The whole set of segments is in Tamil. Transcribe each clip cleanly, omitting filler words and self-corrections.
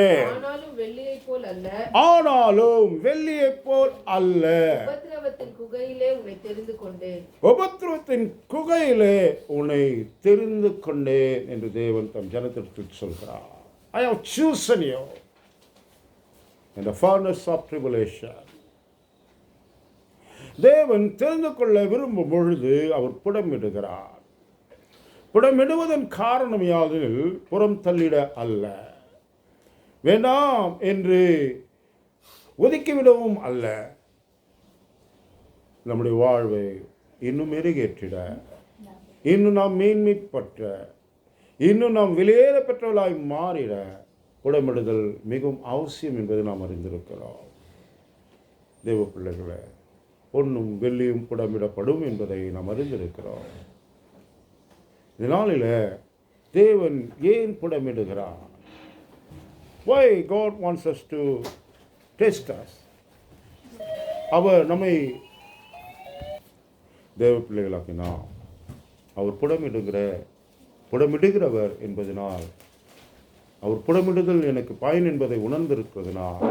ஆனாலும் வெள்ளியைப் போல் அல்ல, ஆனாலும் வெள்ளியைப் போல் அல்ல, உபத்திரவத்தின் குகையிலே உன்னை தெரிந்து கொண்டேன். உபத்திரவத்தின் குகையிலே உன்னை தெரிந்து கொண்டேன் என்று தேவன் தம் ஜனத்திற்கு சொல்கிறார். I have chosen you in the furnace of tribulation. தேவன் தெரிந்து கொள்ள விரும்பும் பொழுது அவர் புடமிடுகிறார். புடமிடுவதன் காரணம் யாதெனில் புறம் தள்ளிட அல்ல, வேண்டாம் என்று ஒதுக்கிவிடவும் அல்ல, நம்முடைய வாழ்வை இன்னும் மெருகேற்றிட, இன்னும் நாம் மேன்மைப்பற்ற, இன்னும் நாம் வெளியேற பெற்றவர்களாய் மாறிட புடமிடுதல் மிகவும் அவசியம் என்பதை நாம் அறிந்திருக்கிறோம். தேவ பிள்ளைகளே, பொன்னும் வெள்ளியும் புடமிடப்படும் என்பதை நாம் அறிந்திருக்கிறோம். இதனால தேவன் ஏன் புடமிடுகிறார்? Why God wants us to test us? அவர் நம்மை தேவ பிள்ளைகளாக்கினார். அவர் புடமிடுகிறவர் என்பதனால், அவர் புடமிடுதல் எனக்கு பயன் என்பதை உணர்ந்திருக்கிறதுனால்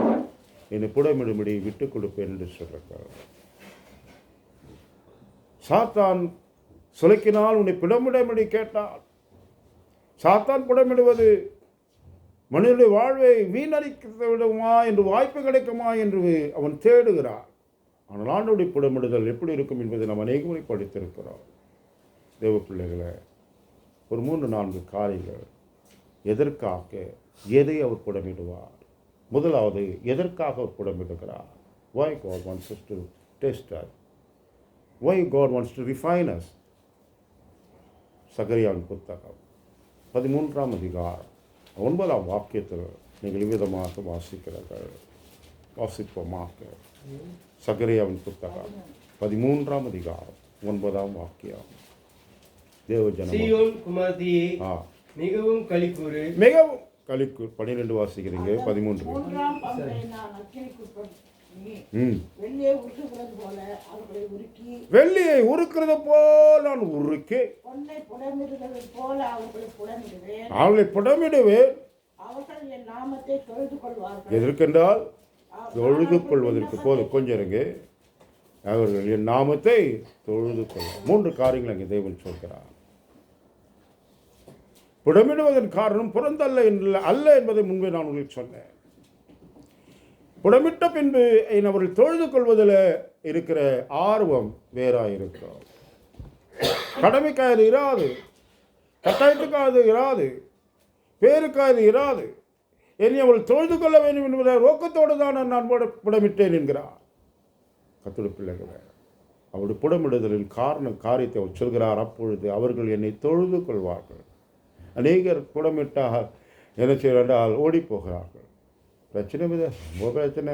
என்னை புடமிடும்படி விட்டுக் கொடுப்பேன் என்று சொல்கிறார். சாத்தான் சுலைக்கினால் உன்னை புடமிடும்படி கேட்டால், சாத்தான் புடமிடுவது மனிதனுடைய வாழ்வை வீணடிக்க விடுமா என்று, வாய்ப்பு கிடைக்குமா என்று அவன் தேடுகிறான். ஆனால் ஆண்டவருடைய புடமிடுதல் எப்படி இருக்கும் என்பதை நாம் அநேக முறை படித்திருக்கிறோம். தேவ பிள்ளைகளை, ஒரு 3-4 காரியங்கள் எதற்காக, எதை அவர் புடமிடுவார்? முதலாவது, எதற்காக அவர் புடமிடுகிறார்? Why God wants us to test us? Why God wants to refine us? சகரியாவின் புத்தகம் 13ஆம் அதிகாரம் 9ஆம் வாக்கியத்தில் நீங்கள் விதமாக வாசிக்கிறீர்கள். வாசிப்போமாக. சகரியாவின் புத்தகம் 13ஆம் அதிகாரம் 9ஆம் வாக்கியம். தேவஜனம், சீயோன் குமாரத்தியே, மிகவும் களிக்கூறு, மிகவும் களிக்கூறு. 12 வாசிக்கிறீங்க, 13. வெள்ளியை உருக்கிறது போல் நான் உருக்கி அவர்களை புடமிடுவேன். எதற்கென்றால் தொழுது கொள்வதற்கு. போது கொஞ்சம் இருங்க. அவர்கள் என் நாமத்தை தொழுது கொள்ள. 3 காரியங்கள் அங்கே தேவன் சொல்கிறார். புடமிடுவதன் காரணம் புறந்தல்ல அல்ல என்பதை முன்பே நான் உங்களுக்கு சொன்னேன். புடமிட்ட பின்பு அவர்கள் தொழுது கொள்வதில் இருக்கிற ஆர்வம் வேறாயிருக்கும். கடமைக்காக இராது, கட்டாயத்துக்காக இராது, பேருக்காக இராது. என்னை அவள் தொழுது கொள்ள வேண்டும் என்பதை நோக்கத்தோடு தான் நான் புடமிட்டேன் என்கிறார். கர்த்தருடைய பிள்ளைகளை, அவருடைய புடமிடுதலின் காரியத்தை அவர் சொல்கிறார். அப்பொழுது அவர்கள் என்னை தொழுது கொள்வார்கள். அநேகர் புடமிட்டாக என்ன செய்கிறார்கள்? ஓடி போகிறார்கள். பிரச்சனை ரொம்ப பிரச்சனை.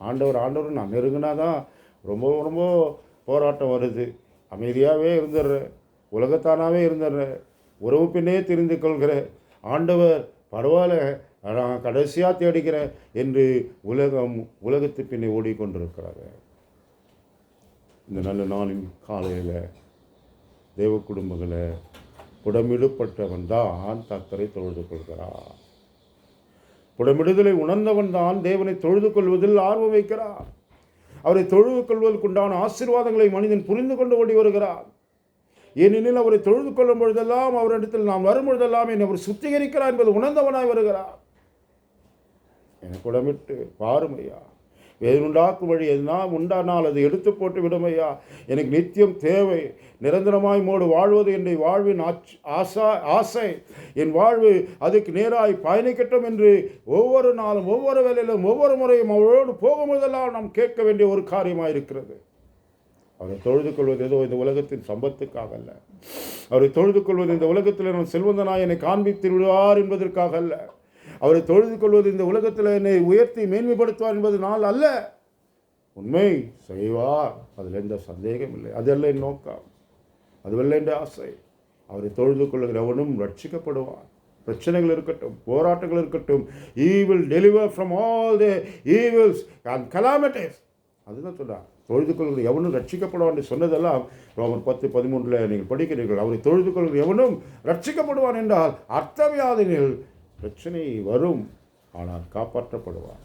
ஆண்டவர் நான் நெருங்கினாதான் ரொம்ப ரொம்ப போராட்டம் வருது. அமைதியாகவே இருந்துடுறேன், உலகத்தானாவே இருந்துடுறேன், உறவு பின்னே தெரிந்து கொள்கிறேன், ஆண்டவர் பரவாயில்ல நான் கடைசியாக தேடிக்கிறேன் என்று உலகத்து பின்னே ஓடிக்கொண்டிருக்கிறாங்க. இந்த நல்ல நாளின் காலையில் தேவ குடும்பங்களை புடமிடப்பட்டவன் தான் கர்த்தரை தொழுது கொள்கிறார். புடமிடுதலை உணர்ந்தவன் தான் தேவனை தொழுது கொள்வதில் ஆர்வம் வைக்கிறார். அவரை தொழுது கொள்வதற்குண்டான ஆசீர்வாதங்களை மனிதன் புரிந்து கொண்டு ஓடி வருகிறார். ஏனெனில் அவரை தொழுது கொள்ளும் பொழுதெல்லாம், அவரிடத்தில் நாம் வரும் பொழுதெல்லாம் என்னை அவர் சுத்திகரிக்கிறார் என்பது உணர்ந்தவனாய் வருகிறார். என்னை புடமிட்டு பாருமையா, வேறுண்டாக்கும் வழி எதுனா உண்டானால் அதை எடுத்து போட்டு விடுமையா. எனக்கு நித்தியம் தேவை, நிரந்தரமாய் மோடு வாழ்வது என்னுடைய வாழ்வின் ஆசை. என் வாழ்வு அதுக்கு நேராய் பயணிக்கட்டும் என்று ஒவ்வொரு நாளும், ஒவ்வொரு வேலையிலும், ஒவ்வொரு முறையும் அவரோடு போகும்போதெல்லாம் நாம் கேட்க வேண்டிய ஒரு காரியமாக இருக்கிறது. அவரை தொழுது கொள்வது ஏதோ இந்த உலகத்தின் சம்பத்துக்காக அல்ல. அவரை தொழுது கொள்வது இந்த உலகத்தில் நான் செல்வந்தனாய் என்னை காண்பித்து விடுவார் என்பதற்காக அல்ல. அவரை தொழுது கொள்வது இந்த உலகத்தில் என்னை உயர்த்தி மேன்மைப்படுத்துவார் என்பதனால் அல்ல. உண்மை செய்வார், அதில் எந்த சந்தேகம் இல்லை. அதல்ல என் நோக்கம், அதுவல்ல என்ற ஆசை. அவரை தொழுது கொள்ளுகிறவனும் ரட்சிக்கப்படுவான். பிரச்சனைகள் இருக்கட்டும், போராட்டங்கள் இருக்கட்டும், he will deliver from all the evils and calamities. அதுதான் சொல்றார். தொழுது கொள்கிற எவனும் ரட்சிக்கப்படுவான் என்று சொன்னதெல்லாம் ரோமர் 10:13 நீங்கள் படிக்கிறீர்கள். அவரை தொழுது கொள்கிற எவனும் ரட்சிக்கப்படுவான் என்றால் அர்த்தம் யாதெனில் பிரச்சனை வரும், ஆனால் காப்பாற்றப்படுவார்.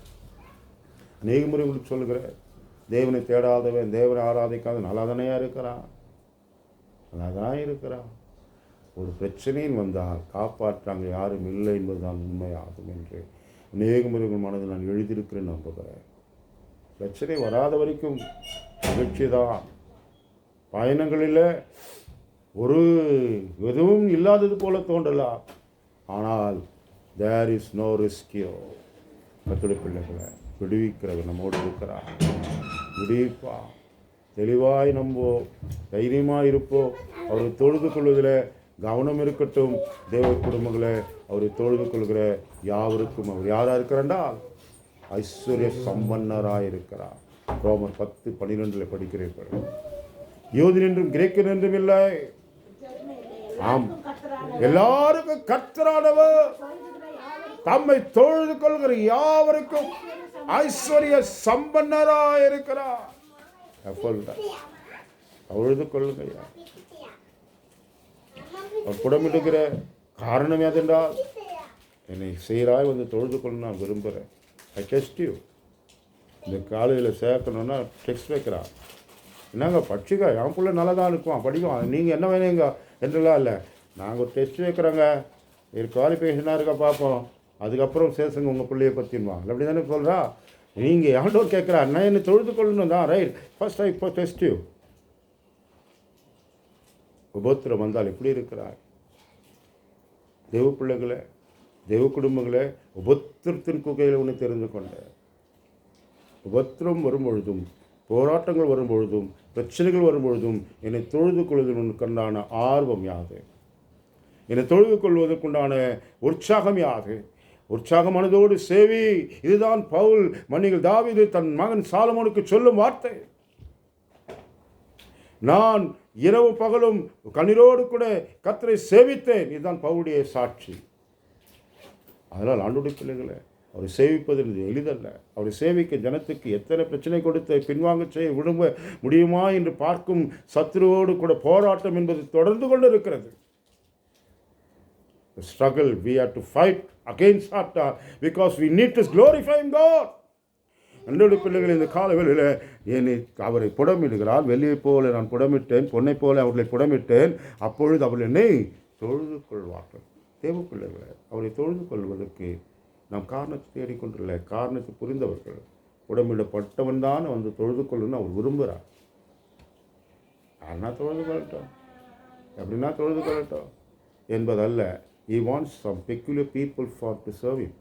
அநேக முறை உங்களுக்கு சொல்லுகிறேன், தேவனை தேடாதவன், தேவனை ஆராதிக்காத நல்லாதானையா இருக்கிறான், நல்லாதான் இருக்கிறான். ஒரு பிரச்சனையும் வந்தால் காப்பாற்றாங்க யாரும் இல்லை என்பதுதான் உண்மையாகும் என்று அநேக முறை உங்கள் மனதில் நான் எழுதியிருக்கிறேன் நம்புகிறேன். பிரச்சனை வராத வரைக்கும் மகிழ்ச்சி தான். பயணங்களில் ஒரு எதுவும் இல்லாதது போல தோன்றலாம், ஆனால் தேர் இஸ் நோ ரெஸ்கியூ. கர்த்தருடைய பிள்ளைகளை விடுவிக்கிறவர் நம்மோடு இருக்கிறார். விடுவிப்பா. தெளிவாய் நம்புவோம், தைரியமாக இருப்போம். அவரை தொழுது கொள்வதில் கவனம் இருக்கட்டும். தேவ குடும்பங்களை அவரை தொழுது கொள்கிற யாவருக்கும் அவர் யாராக இருக்கிறாண்டால் ஐஸ்வர்ய சம்பன்னராக இருக்கிறார். ரோமர் 10:12 படிக்கிறீர்கள். யூதன் என்றும் கிரேக்கன் என்றும் இல்லை, ஆம் எல்லாருக்கும் கர்த்தரானவர் தம்மை தொழுது கொள்கிற யாவருக்கும் ஐஸ்வர்ய சம்பன்னராக இருக்கிறார். தொழுது கொள்ளுங்க. அவர் புடமிடுகிற காரணம் எதென்றால், என்னை சீராய் வந்து தொழுது கொள்ள நான் விரும்புகிறேன். ஐ டெஸ்ட் யூ. இந்த காலையில் சேர்க்கணுன்னா டெஸ்ட் வைக்கிறான். என்னங்க படிச்சுக்க, என் பிள்ளை நல்லா தான் இருக்குவான், படிக்குவான், நீங்கள் என்ன வேணுங்க என்றெல்லாம் இல்லை. நாங்கள் ஒரு டெஸ்ட் வைக்கிறோங்க, இது குவாலிஃபிகேஷனாக இருக்க பார்ப்போம், அதுக்கப்புறம் சேசுங்க உங்கள் பிள்ளையை பற்றின்வான். அப்படி தானே சொல்கிறா. நீங்கள் ஆண்டவர் கேட்குறா, நான் என்னை தொழுது கொள்ளணும் தான், ரைட். ஃபர்ஸ்ட் ஐ இப்போ டெஸ்ட் யூ. உபத்திரம் வந்தால் எப்படி இருக்கிறார்? தேவ பிள்ளைகளை, தேவ குடும்பங்களை உபத்திரத்தின் குகையில் ஒன்று தெரிந்து கொண்ட. உபத்திரம் வரும்பொழுதும், போராட்டங்கள் வரும்பொழுதும், பிரச்சனைகள் வரும்பொழுதும் என்னை தொழுது கொள்வதற்குண்டான ஆர்வம் யாது? என்னை தொழுது கொள்வதற்குண்டான உற்சாகம் யாது? உற்சாகமானதோடு சேவி. இதுதான் பவுல் மன்னிகள் தாவீது தன் மகன் சாலமோனுக்கு சொல்லும் வார்த்தை. நான் இரவு பகலும் கண்ணீரோடு கூட கர்த்தரை சேவித்தேன். இதுதான் பவுலுடைய சாட்சி. அதனால் ஆண்டவருடைய பிள்ளைகளை அவரை சேவிப்பது எளிதல்ல. அவரை சேவிக்க ஜனத்துக்கு எத்தனை பிரச்சனை கொடுத்து பின்வாங்க செய்ய விரும்ப முடியுமா என்று பார்க்கும் சத்துருவோடு கூட போராட்டம் என்பது தொடர்ந்து கொண்டு இருக்கிறது. The struggle we have to fight against Satan because we need to glorify God. அன்றைய பிள்ளைகள் இந்த காலவேளையில் என்னை அவரை புடமிடுகிறார். வெள்ளியை போல நான் புடமிட்டேன், பொன்னை போல அவர்களை புடமிட்டேன். அப்பொழுது அவர்கள் என்னை தொழுது கொள்வார்கள். தேவ பிள்ளைகளை அவரை தொழுது கொள்வதற்கு நாம் காரணத்தை தேடிக்கொண்டுள்ள காரணத்தை புரிந்தவர்கள். புடமிடப்பட்டவன் தான் வந்து தொழுது கொள்ளணும்னு அவர் விரும்புகிறார். யாருன்னா தொழுது கொள்ளட்டும், எப்படின்னா தொழுது கொள்ளட்டும் என்பதல்ல. He wants some peculiar people for to serve him.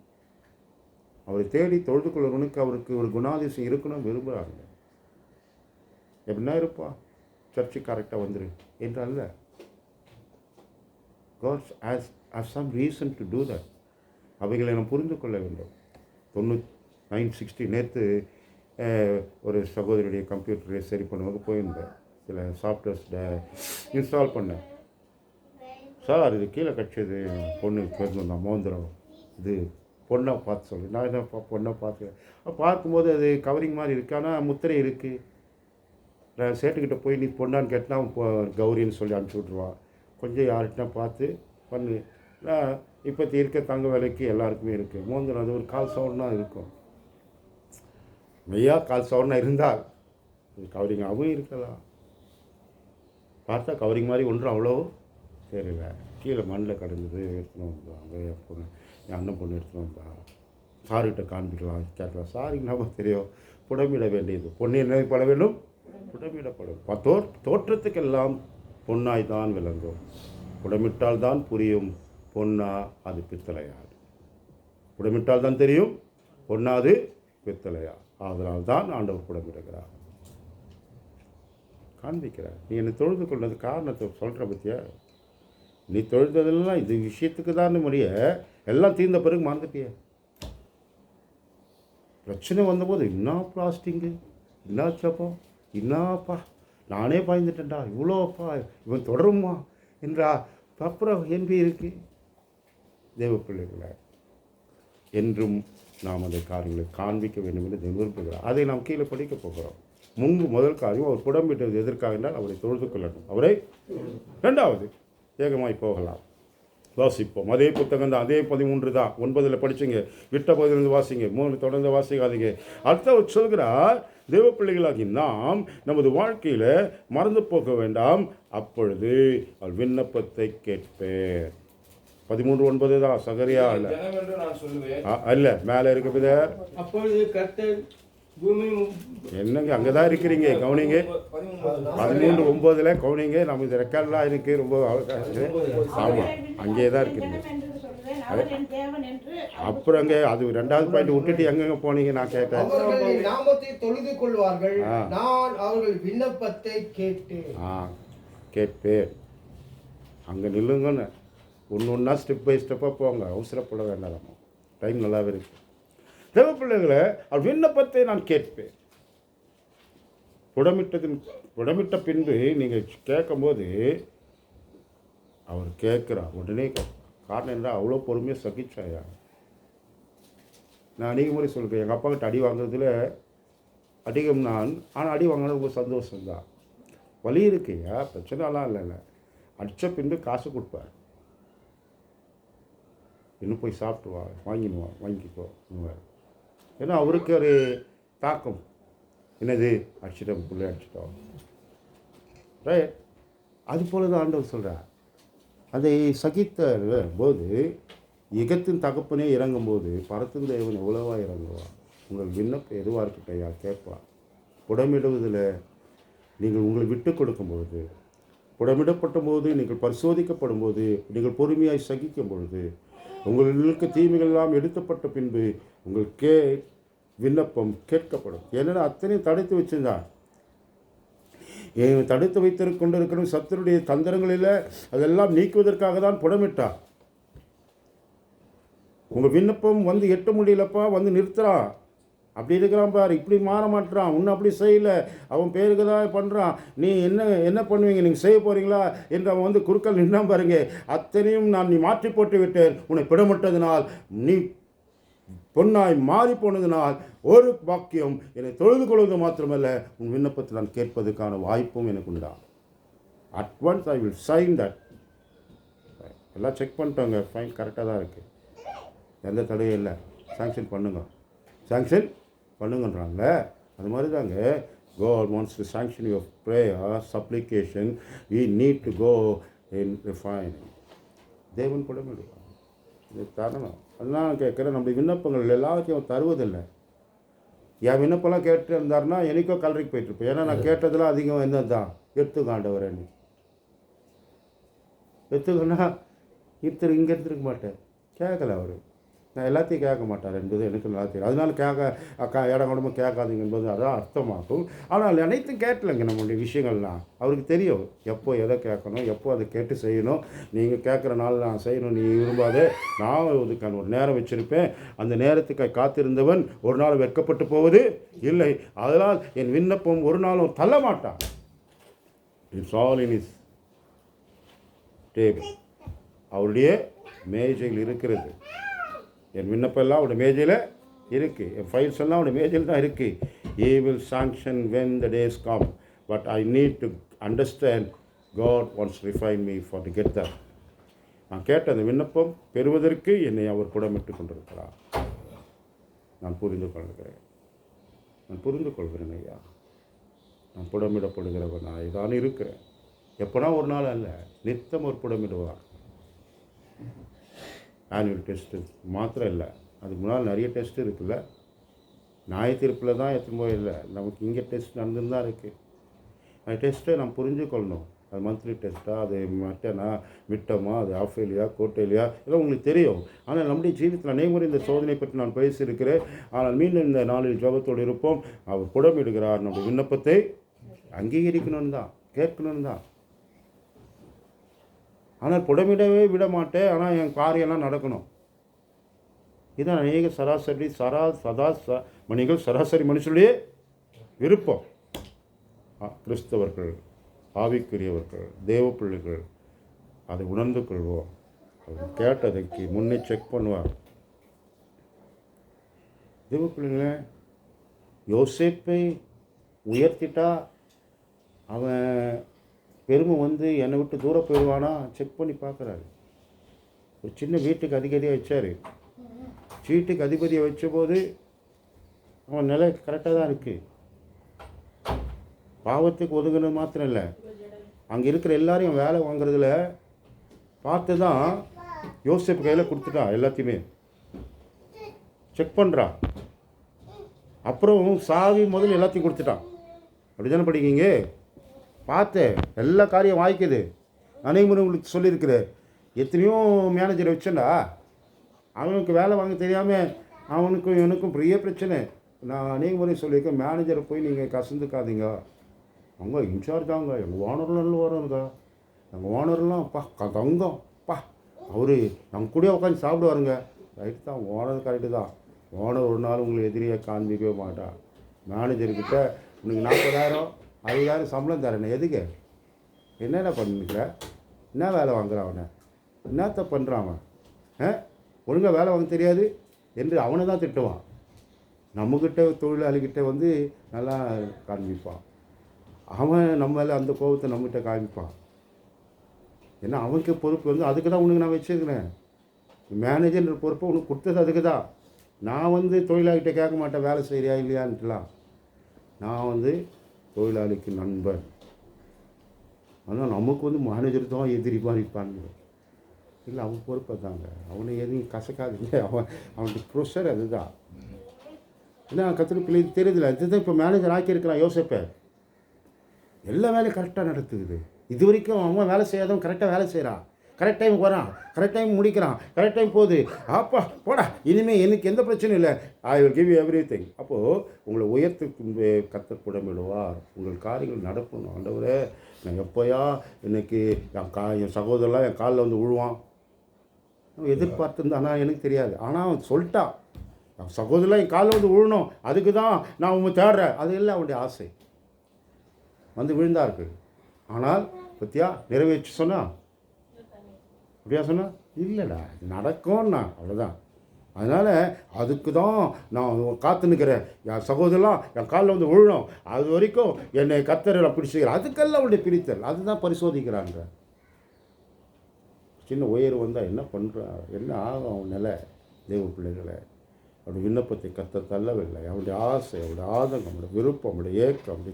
அவரை தேடி தொழுது கொள்வனுக்கு அவருக்கு ஒரு குணாதிசயம் இருக்கணும் விரும்புகிறாங்க. எப்படின்னா இருப்பா, சர்ச்சு கரெக்டாக வந்துரு என்று அல்ல. God has some reason to do that. அவைகளை நாம் புரிந்து கொள்ள வேண்டும். 960 நேற்று ஒரு சகோதரியுடைய கம்ப்யூட்டரை சரி பண்ணுவாங்க போயிருந்தேன். சில சாஃப்ட்வேர்ஸை இன்ஸ்டால் பண்ணேன். சார் இது கீழே கட்சியது பொண்ணு கேட்கணும், மோந்திரம் இது பொண்ணை பார்த்து சொல்லு. நான் என்ன பொண்ணை பார்க்கும்போது அது கவரிங் மாதிரி இருக்குது, ஆனால் முத்திரை இருக்குது. நான் சேட்டுக்கிட்ட போய் நீ பொண்ணான்னு கேட்டால் கௌரின்னு சொல்லி அனுப்பிச்சி விட்ருவான். கொஞ்சம் யார்கிட்ட பார்த்து பண்ணு. நான் இப்போ இருக்க தங்க விலைக்கு எல்லாருக்குமே இருக்குது. மோந்திரம் அது ஒரு கால் சவரனாக இருக்கும். மெய்யா கால் சவரனாக இருந்தால் கவரிங்காகவும் இருக்கலாம். பார்த்தா கவரிங் மாதிரி ஒன்றும் அவ்வளோ தெரியல. கீழே மண்ணில் கிடந்தது எடுத்துன்னு வந்தாங்க. என் பொண்ணு, என் அண்ணன் பொண்ணு எடுத்துன்னு வந்தா. சார்கிட்ட காண்பிக்கலாம், கேட்கலாம். சாரிக்கு நம்ம தெரியும், புடமிட வேண்டியது. பொண்ணு என்ன பட வேண்டும்? புடமிடப்படும். தோற்றத்துக்கெல்லாம் பொன்னாய் தான் விளங்கும். புடமிட்டால் தான் புரியும் பொன்னா அது பித்தளையாது. புடமிட்டால் தான் தெரியும் பொன்னா அது பித்தளையா. அதனால் தான் ஆண்டவர் புடமிடுகிறார், காண்பிக்கிறார். நீ என்னை தொழுது கொண்டது காரணத்தை சொல்கிற பற்றியா? நீ தொழுததெல்லாம் இது விஷயத்துக்கு தான் முடிய எல்லாம் தீர்ந்த பிறகு மறந்துட்டிய. பிரச்சனை வந்தபோது என்ன பிளாஸ்டிங்கு, என்ன சப்பம், என்னப்பா நானே பாய்ந்துட்டேன்டா, இவ்வளோப்பா இவன் தொடருமா என்றா அப்புறம் என்பி இருக்கு. தேவ பிள்ளைகளை என்றும் நாம் அந்த காரியங்களை காண்பிக்க வேண்டும் என்று விரும்புகிறார். அதை நாம் கீழே படிக்க போகிறோம். முதல் காரியம் அவர் புடம்பிட்டது எதற்காக என்றால் அவரை தொழுது கொள்ளணும். அவரை இரண்டாவது வேகமாய் போகலாம். வாசிப்போம். அதே புத்தகம் தான், அதே 13 தான். 9 படிச்சுங்க, விட்ட பகுதியிலிருந்து வாசிங்க, 3 தொடர்ந்து வாசிக்காதீங்க. அடுத்தவர் சொல்கிறார், தேவ பிள்ளைகளாகி நாம் நமது வாழ்க்கையில் மறந்து போக வேண்டாம், அப்பொழுது அவர் விண்ணப்பத்தை கேட்பேன். 13:9 தான். சகரியா இல்லை ஜனமென்று நான் சொல்லுவேன். இல்லை, மேலே இருக்கு பிதர். அப்பொழுது கர்த்தர் பூமி என்னங்க அங்கே தான் இருக்கிறீங்க, கவனிங்க. 13:9 கவனிங்க. நம்ம இது ரெக்கார்ட்லாம் இருக்குது, ரொம்ப ஆமாம், அங்கேயே தான் இருக்கிறீங்க. அப்புறங்க அது 2வது பாயிண்ட் விட்டுட்டு எங்கெங்க போனீங்க நான் கேட்டேன். அவர்கள் என் நாமத்தை தொழுது கொள்வார்கள், நான் அவர்கள் விண்ணப்பத்தை கேட்டேன். கேட்பேன். அங்கே நில்லுங்கன்னு ஒன்று ஒன்றா ஸ்டெப் பை ஸ்டெப்பாக போங்க, அவசரப்பட வேண்டாம். டைம் நல்லாவே இருக்கு. தேவ பிள்ளைகளை அவர் விண்ணப்பத்தை நான் கேட்பேன். புடமிட்ட பின்பு நீங்கள் கேட்கும்போது அவர் கேட்குறார், உடனே காரணம் என்ன, அவ்வளோ பொறுமையாக சகிச்சாயா. நான் அநேக முறை சொல்கிறேன், எங்கள் அப்பா கிட்ட அடி வாங்குறதுல அதிகம் நான், ஆனால் அடி வாங்கினது ரொம்ப சந்தோஷம்தான். வலி இருக்குயா, பிரச்சனைலாம் இல்லைல்ல. அடித்த பின்பு காசு கொடுப்பார், இன்னும் போய் சாப்பிட்டு வா, வாங்கிக்கோ. ஏன்னா அவருக்கு ஒரு தாக்கம், என்னது அடிச்சிட்டோம், பிள்ளை அடிச்சிட்டோம். ரைட், அது போல தான் ஆண்டவர் சொல்கிறார். அதை சகித்த போது இகத்தின் தகப்பனே இறங்கும்போது பரத்தின் தேவன் எவ்வளவா இறங்குவார். உங்கள் விண்ணப்பம் எதுவாக இருக்கட்டையா கேட்பார். புடமிடுவதில் நீங்கள் உங்களை விட்டு கொடுக்கும்பொழுது, புடமிடப்பட்ட போது, நீங்கள் பரிசோதிக்கப்படும் போது, நீங்கள் பொறுமையாய் சகிக்கும் பொழுது, உங்களுக்கு தீமைகளெல்லாம் எடுக்கப்பட்ட பின்பு உங்கள் விண்ணப்பம் கேட்கப்படும். ஏன்னா அத்தனையும் தடுத்து வச்சிருந்தான். தடுத்து வைத்திருக்கின்ற சத்துருடைய தந்திரங்களில் அதெல்லாம் நீக்குவதற்காக தான் புடமிட்டார். உங்கள் விண்ணப்பம் வந்து எட்ட முடியலப்பா, வந்து நிறுத்துறான். அப்படி இருக்கிறான் பார், இப்படி மாற மாட்டான், இன்னும் அப்படி செய்யலை, அவன் பேருக்கு தான் பண்ணுறான், நீ என்ன பண்ணுவீங்க, நீங்கள் செய்ய போகிறீங்களா என்று அவன் வந்து குறுக்கள் நின்றான் பாருங்க. அத்தனையும் நான் நீ மாற்றி போட்டு விட்டேன், உன்னை பிடமிட்டதினால், நீ பொன்னாய் மாறி போனதினால் ஒரு வாக்கியம், என்னை தொழுது கொள்வது மாத்திரமல்ல, உன் விண்ணப்பத்தை நான் கேட்பதற்கான வாய்ப்பும் எனக்கு உண்டா. Advance I will sign that. எல்லாம் செக் பண்ணிட்டோங்க, ஃபைன் கரெக்டாக தான் இருக்குது, எந்த தடையும் இல்லை, சாங்ஷன் பண்ணுங்கன்றாங்க. அது மாதிரி தாங்க, God wants to sanction your prayer, supplication. We need to go in refining. தேவன் புடமிடுவார். இது தரணும். அதெல்லாம் நான் கேட்குறேன், நம்முடைய விண்ணப்பங்கள் எல்லாத்தையும் தருவதில்லை. என் விண்ணப்பம்லாம் கேட்டு இருந்தாருன்னா எனக்கோ கலரிக்கு போயிட்டுருப்பேன். ஏன்னா நான் கேட்டதெல்லாம் அதிகம் என்ன தான் எடுத்துக்காண்டவர் நீ எடுத்துக்கன்னா இங்கே எடுத்துருக்க மாட்டேன். கேட்கல அவர், நான் எல்லாத்தையும் கேட்க மாட்டார் என்பது எனக்கு நல்லா தெரியும். அதனால இடம் குடும்பம் கேட்காதீங்க என்பது அதான் அர்த்தமாகும். ஆனால் அனைத்தும் கேட்கலைங்க நம்மளுடைய விஷயங்கள்லாம். அவருக்கு தெரியும் எப்போ எதை கேட்கணும், எப்போ அதை கேட்டு செய்யணும். நீங்கள் கேட்குற நாள் நான் செய்யணும் நீ விரும்பாதே, நான் அதுக்கான ஒரு நேரம் வச்சுருப்பேன். அந்த நேரத்துக்கு காத்திருந்தவன் ஒரு நாள் வெட்கப்பட்டு போவது இல்லை. அதனால் என் விண்ணப்பம் ஒரு நாளும் தள்ள மாட்டான். It's all in is table. அவருடைய மேஜையில் இருக்கிறது. என் விண்ணப்பெல்லாம் அவருடைய மேஜையில் இருக்குது, என் ஃபைல்ஸ் எல்லாம் அவருடைய மேஜையில் தான் இருக்குது. He will sanction when the days come, but I need to understand God wants to refine me for to get that. நான் கேட்ட அந்த விண்ணப்பம் பெறுவதற்கு என்னை அவர் புடமிட்டு கொண்டிருக்கிறார். நான் புரிந்து கொள்கிறேன் ஐயா. நான் புடமிடப்படுகிறவனாய் தான் இருக்கிறேன். எப்போனா ஒரு நாள் அல்ல, நித்தம் ஒரு புடமிடுவார். ஆனுவல் டெஸ்ட்டு மாத்திரம் இல்லை, அதுக்கு முன்னால் நிறைய டெஸ்ட்டு இருக்குல்ல. ஞாயிற்றுப்பில் தான் எத்தனை போய் இல்லை, நமக்கு இங்கே டெஸ்ட் நடந்துன்னு தான் இருக்குது. அந்த டெஸ்ட்டை நம்ம புரிஞ்சுக்கொள்ளணும். அது மந்த்லி டெஸ்ட்டாக, அது மிட்டமா, அது ஆஃபேலியா, கோட்டேலியா, இதெல்லாம் உங்களுக்கு தெரியும். ஆனால் நம்முடைய ஜீவிதத்தில் அனைவரும் இந்த சோதனை பற்றி நான் பேசியிருக்கிறேன். ஆனால் மீண்டும் இந்த நாளில் ஜெபத்தோடு இருப்போம். அவர் புடமிடுகிறார். நம்முடைய விண்ணப்பத்தை அங்கீகரிக்கணும்னு தான், கேட்கணும்னு தான். ஆனால் புடமிடவே விட மாட்டேன், ஆனால் என் காரியெல்லாம் நடக்கணும். இதுதான் அநேக சராசரி மனுஷனுடைய விருப்பம். கிறிஸ்தவர்கள், ஆவிக்குரியவர்கள், தேவ பிள்ளைகள் அதை உணர்ந்து கொள்வோம். அவர் கேட்டதைக்கு முன்னே செக் பண்ணுவார். தேவ பிள்ளைங்களே, யோசேப்பை உயர்த்திட்டா அவன் பெருமை வந்து என்னை விட்டு தூரம் போயிடுவானா செக் பண்ணி பார்க்குறாரு. ஒரு சின்ன வீட்டுக்கு அதிபதியாக வச்சார். வீட்டுக்கு அதிபதியை வச்சபோது அவன் நிலை கரெக்டாக தான் இருக்குது. பாவத்துக்கு ஒதுங்கினது மாத்திரம் இல்லை, அங்கே இருக்கிற எல்லாரையும் வேலை வாங்குறதுல பார்த்து தான் யோசேப்பு கையில் கொடுத்துட்டான். எல்லாத்தையுமே செக் பண்ணுறான். அப்புறம் சாவி முதல்ல எல்லாத்தையும் கொடுத்துட்டான். அப்படி தானே படிக்கீங்க? பார்த்து எல்லா காரியம் வாய்க்குது. அநேக முறை உங்களுக்கு சொல்லியிருக்கிறேன். எத்தனையோ மேனேஜரை வச்சேன்டா, அவனுக்கு வேலை வாங்க தெரியாமல் அவனுக்கும் எனக்கும் பெரிய பிரச்சனை. நான் அநேக முறை சொல்லியிருக்கேன், மேனேஜரை போய் நீங்கள் கசந்துக்காதீங்க, அவங்க இன்சார்ஜ் தாங்க, எங்கள் ஓனர்லாம் நல்ல வரோங்க, எங்கள் ஓனர்லாம் தங்கம் அவரு நம்ம கூட உட்காந்து சாப்பிடுவாருங்க. ரைட்டு தான், ஓனர் கரெக்டு தான். ஓனர் ஒரு நாள் உங்களுக்கு எதிரியை காண்பிக்கவே மாட்டான். மேனேஜர்கிட்ட உனக்கு 40,000 50,000 சம்பளம் தரேன், எதுக்கு, என்னென்ன பண்ணிக்கிற, என்ன வேலை வாங்குறான், அவனை என்னத்த பண்ணுறான், அவன் ஒழுங்காக வேலை வாங்க தெரியாது என்று அவனை தான் திட்டுவான். நம்மக்கிட்ட தொழிலாளிகிட்ட வந்து நல்லா காண்பிப்பான். அவன் நம்மள அந்த கோபத்தை நம்மகிட்ட காமிப்பான். ஏன்னா அவனுக்கு பொறுப்பு வந்து அதுக்கு தான் உனக்கு நான் வச்சுருக்கிறேன். மேனேஜர்ன்ற பொறுப்பை உனக்கு கொடுத்தது அதுக்கு தான். நான் வந்து தொழிலாளிகிட்ட கேட்க மாட்டேன் வேலை செய்கிறியா இல்லையான்ட்டுலாம். நான் வந்து தொழிலாளிக்கு நண்பன். ஆனால் நமக்கு வந்து மேனேஜர் தான் எதிரி மாதிரி இருப்பாங்க. இல்லை, அவன் பொறுப்பை தாங்க, அவனை எதையும் கசக்காதீங்க. அவனுக்கு ப்ரொஷர் அதுதான். ஏன்னா கத்திரி பிள்ளை தெரியுதுல, இதுதான் இப்போ மேனேஜர் ஆக்கியிருக்கிறான் யோசிப்பேன். எல்லா வேலையும் கரெக்டாக நடத்துக்குது. இது வரைக்கும் அவன் வேலை செய்யாதவன் கரெக்டாக வேலை செய்கிறான், கரெக்ட் டைமுக்கு வரான், கரெக்ட் டைம் முடிக்கிறான், கரெக்ட் டைம் போகுது. அப்பா போடா, இனிமேல் எனக்கு எந்த பிரச்சனையும் இல்லை, I will give you everything. அப்போது உங்களை உயர்த்துக்கு கர்த்தர் புடமிடுவார். உங்கள் காரியங்கள் நடக்கணும். ஆண்டவரே, நான் எப்போயா இன்னைக்கு என் சகோதரலாம் என் காலில் வந்து விழுவான் எதிர்பார்த்துருந்தான், ஆனால் எனக்கு தெரியாது. ஆனால் அவன் சொல்லிட்டான், என் சகோதரலாம் என் காலில் வந்து விழணும், அதுக்கு தான் நான் உண்மை தேடுறேன். அது இல்லை அவனுடைய ஆசை. வந்து விழுந்தார்கள். ஆனால் பத்தியா நிறைவேற்றி சொன்னா, அப்படியா சொன்னா, இல்லைடா நடக்கும்னா, அவ்வளோதான். அதனால் அதுக்கு தான் நான் காத்து நிற்கிறேன், என் சகோதரலாம் என் காலில் வந்து விழணும், அது வரைக்கும் என்னை கர்த்தரை பிடிச்சிக்கிறேன். அதுக்கெல்லாம் அவருடைய பிரித்தல், அதுதான் பரிசோதிக்கிறாங்க. சின்ன உயர்வு வந்தால் என்ன பண்ணுறான், என்ன ஆகும் அவன் நிலை. தேவ பிள்ளைகளை அவருடைய விண்ணப்பத்தை கர்த்தர் தள்ளவில்லை. அவருடைய ஆசை, அவருடைய ஆதங்கம், அவருடைய விருப்பம், அவருடைய ஏக்கம்,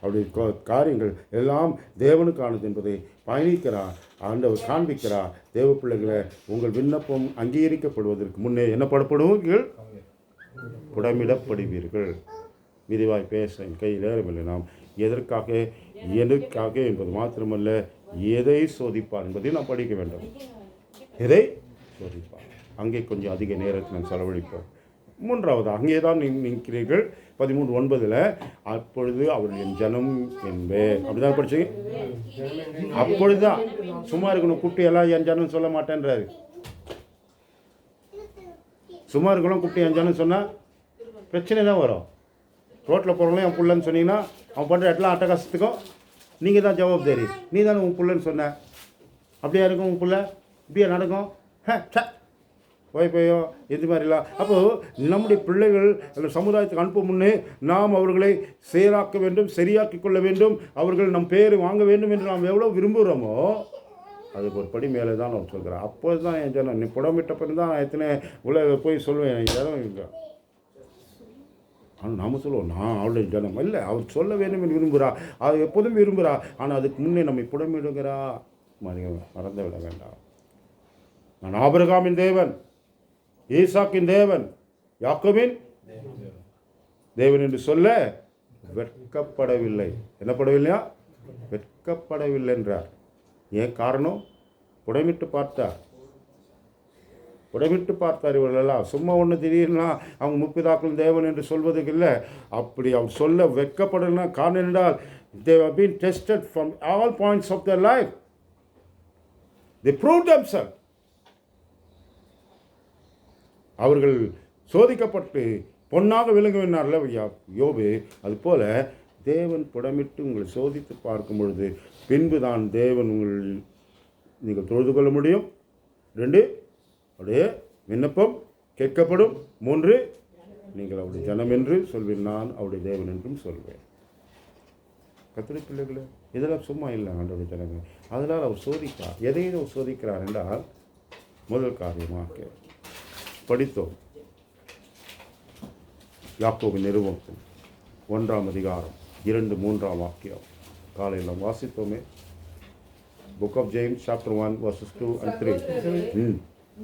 அவருடைய காரியங்கள் எல்லாம் தேவனுக்கானது என்பதை பயணிக்கிறார், ஆண்டவர் காண்பிக்கிறார். தேவ பிள்ளைகளை, உங்கள் விண்ணப்பம் அங்கீகரிக்கப்படுவதற்கு முன்னே என்ன படப்படுவீர்கள், புடமிடப்படுவீர்கள். விரிவாய் பேச என் கையில் நேரமில்லை. நாம் எதற்காக என்பது மாத்திரமல்ல, எதை சோதிப்பார் என்பதை நாம் படிக்க வேண்டும். எதை சோதிப்பார், அங்கே கொஞ்சம் அதிக நேரத்தை நாம் செலவழிப்போம். மூன்றாவது, அங்கே தான் நிற்கிறீர்கள். 13:9 அப்பொழுது அவருடைய ஜனம் என்பேன். அப்படிதான் படிச்சு, அப்பொழுதுதான். சும்மா இருக்கணும், குட்டியெல்லாம் என் ஜனம் சொல்ல மாட்டேன்றாரு. சும்மா இருக்கணும், குட்டி என் ஜனம் சொன்னால் பிரச்சனை தான் வரும். ரோட்டில் போகிறவங்களும் என் புள்ளன்னு சொன்னீங்கன்னா அவன் பண்ணுற எல்லாம் அட்டகாசத்துக்கும் நீங்கள் தான் ஜவாப்தாரி. நீ தானே உன் புள்ளன்னு சொன்ன, அப்படியா இருக்கும் உன் புள்ள, இப்படியா நடக்கும், போயோ இது மாதிரிலாம். அப்போது நம்முடைய பிள்ளைகள் அந்த சமுதாயத்துக்கு அனுப்பும் முன்னே நாம் அவர்களை செயலாக்க வேண்டும், சரியாக்கி கொள்ள வேண்டும், அவர்கள் நம் பேர் வாங்க வேண்டும் என்று நாம் எவ்வளோ விரும்புகிறோமோ அதுக்கு ஒரு படி மேலே தான் நான் சொல்கிறேன். அப்போது தான் என் ஜனம், நீ புடமிட்ட பிறகு தான் நான் எத்தனை உலக போய் சொல்லுவேன், என் ஜனம் இல்லை. ஆனால் நாம் சொல்லுவோம், நான் அவளுடைய ஜனம் இல்லை, அவர் சொல்ல வேண்டும் என்று விரும்புகிறா, அது எப்போதும் விரும்புகிறா. ஆனால் அதுக்கு முன்னே நம்மை புடமிடுகிறா, மறந்து விட வேண்டாம். நான் ஆபிரகாமின் தேவன், ஈசாக்கின் தேவன், யாக்கோபின் தேவன் என்று சொல்ல வெட்கப்படவில்லை. என்னப்படவில்லையா, வெட்கப்படவில்லை என்றார். ஏன் காரணம், புடமிட்டு பார்த்தார். இவர்களெல்லாம் சும்மா ஒன்று திடீர்னா அவங்க முப்பிதாக்கள் தேவன் என்று சொல்வதுக்கு இல்லை. அப்படி அவர் சொல்ல வெட்கப்படலைன்னா காரணம் என்றால், they have been tested from all points of their life. They proved themselves. அவர்கள் சோதிக்கப்பட்டு பொன்னாக விளங்குவினார்ல யோபு. அதுபோல் தேவன் புடமிட்டு உங்களை சோதித்து பார்க்கும் பொழுது பின்பு தான் தேவன் நீங்கள் தொழுது கொள்ள முடியும். 2, அவருடைய விண்ணப்பம் கேட்கப்படும். 3, நீங்கள் அவருடைய ஜனம் என்று சொல்வேன், நான் அவருடைய தேவன் என்றும் சொல்வேன். கர்த்தருடைய பிள்ளைகளே, இதெல்லாம் சும்மா இல்லை ஆண்டவருடைய ஜனங்கள். அதனால் அவர் சோதிக்கிறார். எதையும் அவர் சோதிக்கிறார் என்றால், முதல் காரியமாக படித்தோம். யாக்கோபின் நிருபம் 1 அதிகாரம் 2-3 வாக்கியம் காலையில் நாம் வாசித்தோமே. Book of James chapter 1 verses 2 and 3.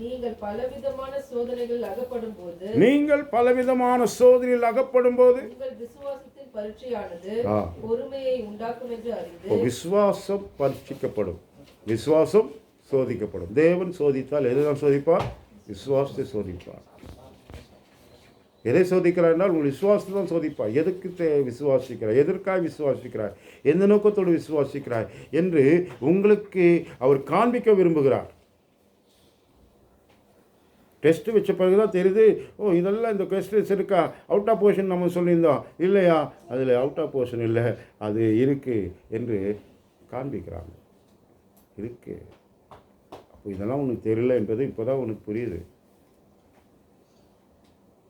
நீங்கள் பலவிதமான சோதனைகள் அகப்படும் போது உங்கள் விசுவாசத்தின் பரீட்சையானது பொறுமையை உண்டாக்கும் என்று அறிந்து. விசுவாசம் பரீட்சிக்கப்படும், விசுவாசம் சோதிக்கப்படும். தேவன் சோதித்தால் எதுதான் சோதிப்பார்? விசுவாசத்தை சோதிப்பார். எதை சோதிக்கிறார் என்றால் உங்கள் விசுவாசத்தை தான் சோதிப்பார். எதுக்கு விசுவாசிக்கிறார், எதற்காக விசுவாசிக்கிறார், எந்த நோக்கத்தோடு விசுவாசிக்கிறார் என்று உங்களுக்கு அவர் காண்பிக்க விரும்புகிறார். டெஸ்ட் வச்ச பிறகு தான் தெரியுது, ஓ இதெல்லாம் இந்த கொஸ்டின்ஸ் இருக்கா, அவுட் ஆஃப் போர்ஷன் நம்ம சொல்லியிருந்தோம் இல்லையா, அதில் அவுட் ஆஃப் போர்ஷன் இல்லை, அது இருக்குது என்று காண்பிக்கிறாங்க. இருக்கு. அப்போ இதெல்லாம் உனக்கு தெரியல என்பது இப்போ தான் உனக்கு புரியுது.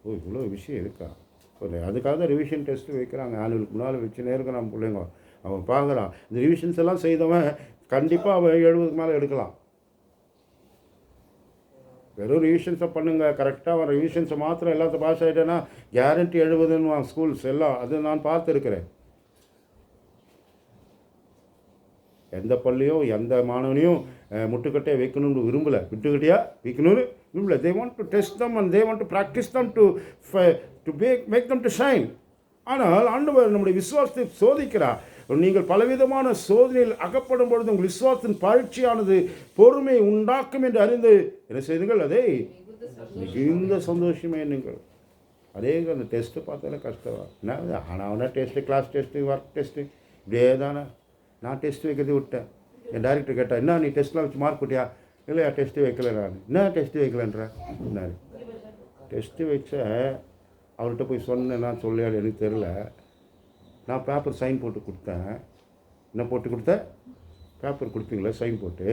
ஓ இவ்வளோ விஷயம் இருக்கா. இப்போ அதுக்காக தான் ரிவிஷன் டெஸ்ட்டு வைக்கிறாங்க. ஆளுக்கு முன்னால் வச்சு நேருக்கு நம்ம பிள்ளைங்க அவன் பார்க்குறான். இந்த ரிவிஷன்ஸ் எல்லாம் செய்தவன் கண்டிப்பாக அவன் 70க்கு மேலே எடுக்கலாம். வெறும் ரிவிஷன்ஸை பண்ணுங்க, கரெக்டாக அவன் ரிவிஷன்ஸை மாத்திரம் எல்லாத்தையும் பாஸ் ஆகிட்டேன்னா கேரண்டி 70ன்னு ஸ்கூல்ஸ் எல்லாம் அது நான் பார்த்துருக்கிறேன். எந்த பள்ளியும் எந்த மாணவனையும் முட்டுக்கட்டையை வைக்கணும்னு விரும்பலை, விட்டுக்கட்டையாக வைக்கணும்னு விரும்பலை. They want to test them and they want to practise them to make them to shine. ஆனால் ஆண்டவர் நம்முடைய விசுவாசத்தை சோதிக்கிறார். நீங்கள் பலவிதமான சோதனையில் அகப்படும் பொழுது உங்கள் விசுவாசத்தின் பரீட்சையானது பொறுமை உண்டாக்கும் என்று அறிந்து என்ன செய்துங்கள், அதை மிகுந்த சந்தோஷமே நீங்கள். அதே அந்த டெஸ்ட்டு பார்த்தாலே கஷ்டம். என்ன ஆனால் test, class test, work test, இப்படியே தானே. நான் டெஸ்ட்டு வைக்கிறது விட்டேன். என் டைரக்டர் கேட்டால், என்ன நீ டெஸ்ட்லாம் வச்சு மார்க் போட்டியா? இல்லையா டெஸ்ட்டு வைக்கல. நான் என்ன டெஸ்ட்டு வைக்கலன்ற என்ன டெஸ்ட்டு வச்ச அவர்கிட்ட போய் சொன்னேன்னா சொல்லியால் எனக்கு தெரில. நான் பேப்பர் சைன் போட்டு கொடுத்தேன். என்ன போட்டு கொடுத்தேன்? பேப்பர் கொடுப்பீங்களா சைன் போட்டு,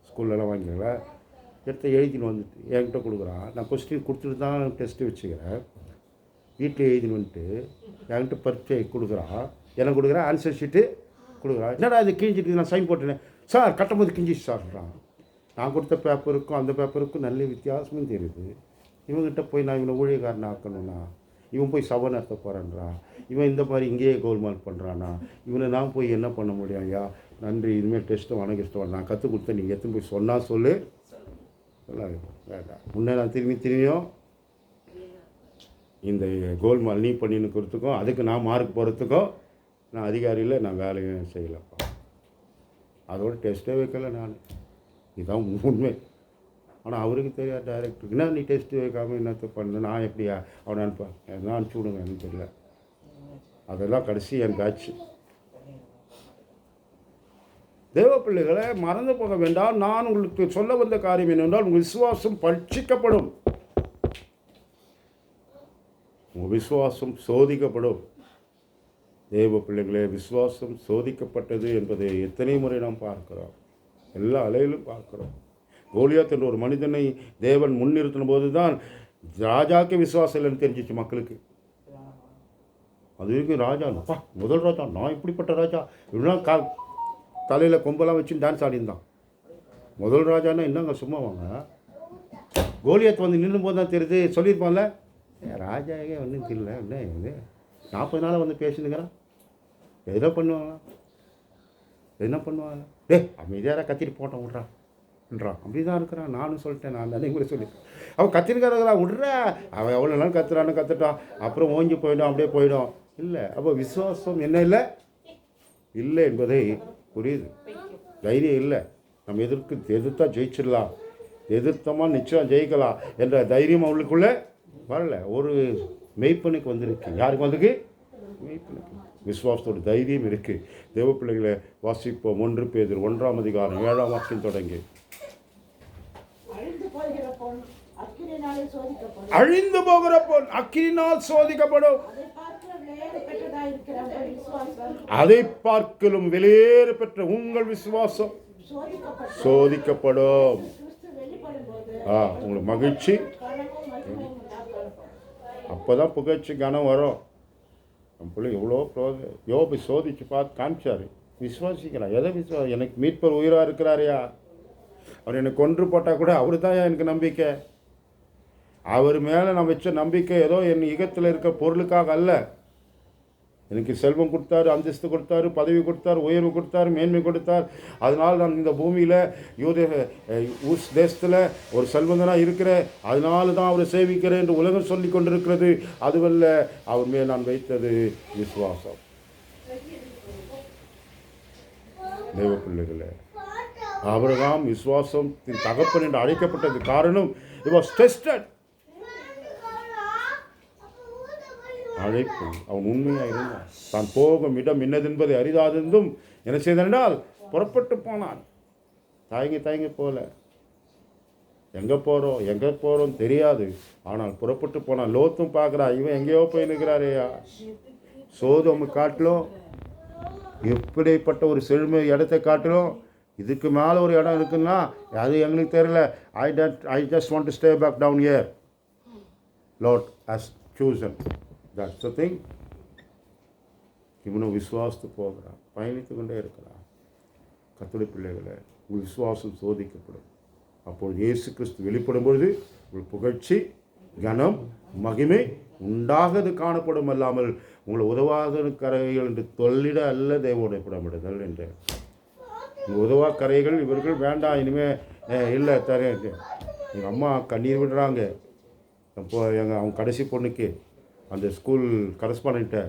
ஸ்கூல்லலாம் வாங்கிங்களா? எடுத்து எழுதின்னு வந்துட்டு என்கிட்ட கொடுக்குறான். நான் கொஸ்டின் கொடுத்துட்டு தான் டெஸ்ட்டு வச்சுக்கிறேன். வீட்டில் எழுதின்னு வந்துட்டு என்கிட்ட பரீட்சை கொடுக்குறான். எனக்கு கொடுக்குறேன், ஆன்சர் ஷீட்டு கொடுக்குறான். என்னடா இது கிழிஞ்சிட்டு? நான் சைன் போட்டேன் சார், கட்டும்போது கிழிஞ்சிச்சு சார்றான். நான் கொடுத்த பேப்பருக்கும் அந்த பேப்பருக்கும் நல்ல வித்தியாசமும் தெரியுது. இவங்ககிட்ட போய் நான் இவனை ஊழியக்காரன் ஆக்கணும்னா, இவன் போய் சபை நடத்த போகிறான்றான், இவன் இந்த மாதிரி இங்கேயே கோல்மால் பண்ணுறானா, இவனை நான் போய் என்ன பண்ண முடியும்? ஐயா நன்றி, இனிமேல் டெஸ்ட்டு வணக்கம், நான் கற்றுக் கொடுத்தேன், நீங்கள் எத்தனை போய் சொன்னால் சொல்லு. வேண்டாம். முன்னே நான் திரும்பியும் இந்த கோல்மால் நீ பண்ணினுக்கிறதுக்கும் அதுக்கு நான் மார்க் போகிறதுக்கும் நான் அதிகாரியில் நான் வேலையும் செய்யலப்பா. அதோட டெஸ்ட்டே வைக்கலை நான். இதுதான் உண்மை. ஆனால் அவருக்கு தெரியாது டைரக்டருக்கு. என்ன நீ டெஸ்ட்டு வைக்காமல் என்னத்தை பண்ண, நான் எப்படியா அவனை அனுப்பேன், எதனா அனுப்பிச்சி விடுங்க, எனக்கு தெரியல. அதெல்லாம் கடைசி என் பேட்ச். தேவ பிள்ளைகளை மறந்து போக வேண்டாம். நான் உங்களுக்கு சொல்ல வந்த காரியம் என்னவென்றால், உங்கள் விசுவாசம் பரீட்சிக்கப்படும், உங்கள் விசுவாசம் சோதிக்கப்படும். தேவ பிள்ளைகளே, விசுவாசம் சோதிக்கப்பட்டது என்பதை எத்தனை முறை நாம் பார்க்கிறோம், எல்லா அலையிலும் பார்க்கிறோம். கோலியாத் என்ற ஒரு மனிதனை தேவன் முன்னிறுத்தின போது தான் ராஜாவுக்கு விசுவாசம் இல்லைன்னு தெரிஞ்சிச்சு மக்களுக்கு. அது வரைக்கும் ராஜா முதல் ராஜா, நான் இப்படிப்பட்ட ராஜா, இப்படின்னா தலையில் கொம்பெல்லாம் வச்சு டான்ஸ் ஆடிந்தான். முதல் ராஜான்னா என்னங்க சும்மா வாங்க. கோலியாத் வந்து நின்றும் போது தான் தெரியுது, சொல்லியிருப்பான்ல ராஜாவே ஒன்றும் தெரியல, என்ன இது 40 நாளாக வந்து பேசினுங்கிறான். என்ன பண்ணுவாங்க, என்ன பண்ணுவாங்க? அமைதியாக கத்திட்டு போட்டோம் விட்றான், அப்படி தான் இருக்கிறான். நானும் சொல்லிட்டேன், நான் தானே கூட சொல்லிட்டேன். அவன் கத்திருக்காரங்களா விட்றா, அவன் எவ்வளோ நாள் கத்துட்டான், அப்புறம் ஓஞ்சி போயிடும், அப்படியே போயிடும். இல்லை, அப்போ விசுவாசம் என்ன இல்லை என்பதை புரியுது. தைரியம் இல்லை, நம்ம எதிர்த்தா ஜெயிச்சிடலாம், எதிர்த்தமாக நிச்சயம் ஜெயிக்கலாம் என்ற தைரியம் அவளுக்குள்ளே வரல. ஒரு மெய்ப்பனுக்கு வந்திருக்கு. யாருக்கு வந்திருக்கு? மெய்ப்பனுக்கு. விசுவாசத்தோட தைரியம் இருக்குது. தேவ பிள்ளைகளை வாசிப்போம். 1 பேதுரு 1 அதிகாரம் 7 வாக்கியம் தொடங்கி. அழிந்து போகிற பொன் அக்கினியால் சோதிக்கப்படும், அதை பார்க்கலும் வெளியேற பெற்ற உங்கள் விசுவாசம் சோதிக்கப்படும். உங்களுக்கு மகிழ்ச்சி, அப்போதான் புகழ்ச்சி கனம் வரும். நம்ம பிள்ளை எவ்வளோ யோபை சோதிச்சு பார்த்து காமிச்சாரு. விசுவாசிக்கிறான். எதை விசுவாசம்? எனக்கு மீட்பர் உயிராக இருக்கிறாரையா, அவர் என்னை கொன்று போட்டால் கூட அவர் தான் எனக்கு நம்பிக்கை. அவர் மேலே நான் வச்ச நம்பிக்கை ஏதோ என் யுகத்தில் இருக்க பொருளுக்காக அல்ல. எனக்கு செல்வம் கொடுத்தாரு, அந்தஸ்து கொடுத்தாரு, பதவி கொடுத்தார், உயர்வு கொடுத்தார், மேன்மை கொடுத்தார். அதனால் நான் இந்த பூமியில் ஊஸ் தேசத்தில் ஒரு செல்வந்தனாக இருக்கிறேன். அதனால தான் அவரை சேவிக்கிறேன் என்று உலகம் சொல்லி கொண்டிருக்கிறது. அதுவல்ல, அவர் மேல் நான் வைத்தது விசுவாசம். தேவ பிள்ளைகளே, ஆபிரகாம் விசுவாசத்தின் தகப்பன் என்று அழைக்கப்பட்டது காரணம், he was tested. அழைப்பு, அவன் உண்மையாக இருந்தான். தான் போகும் இடம் என்னதென்பதை அறிதாதிருந்தும் என்ன செய்தால் புறப்பட்டு போனான். தயங்கி போல, எங்கே போகிறோம் தெரியாது. ஆனால் புறப்பட்டு போனான். லோத்தும் பார்க்குறா, இவன் எங்கேயோ போய் நிற்கிறாரேயா. சோதோமு காட்டிலும் எப்படிப்பட்ட ஒரு செழுமை இடத்தை காட்டிலும் இதுக்கு மேலே ஒரு இடம் இருக்குன்னா அது எங்களுக்கு தெரியல. I just want to stay back down here. Lord has chosen. That's the thing. இவனும் விசுவாசத்து போகிறான், பயணித்து கொண்டே இருக்கிறான். கர்த்தருடைய பிள்ளைகளை, உங்கள் விசுவாசம் சோதிக்கப்படும். அப்போது இயேசு கிறிஸ்து வெளிப்படும் பொழுது உங்கள் புகழ்ச்சி, கனம், மகிமை உண்டாகது காணப்படும். அல்லாமல் உங்களை உதவாத கரைகள் என்று சொல்லிட அல்ல தேவோடைய புடமிடுதல் என்று. உங்கள் உதவா கரைகள் இவர்கள் வேண்டாம், இனிமேல் இல்லை தரேன். எங்கள் அம்மா கண்ணீர் விடுறாங்க. அப்போ அவங்க கடைசி பொண்ணுக்கு அந்த ஸ்கூல் கரஸ்பாண்ட்டை,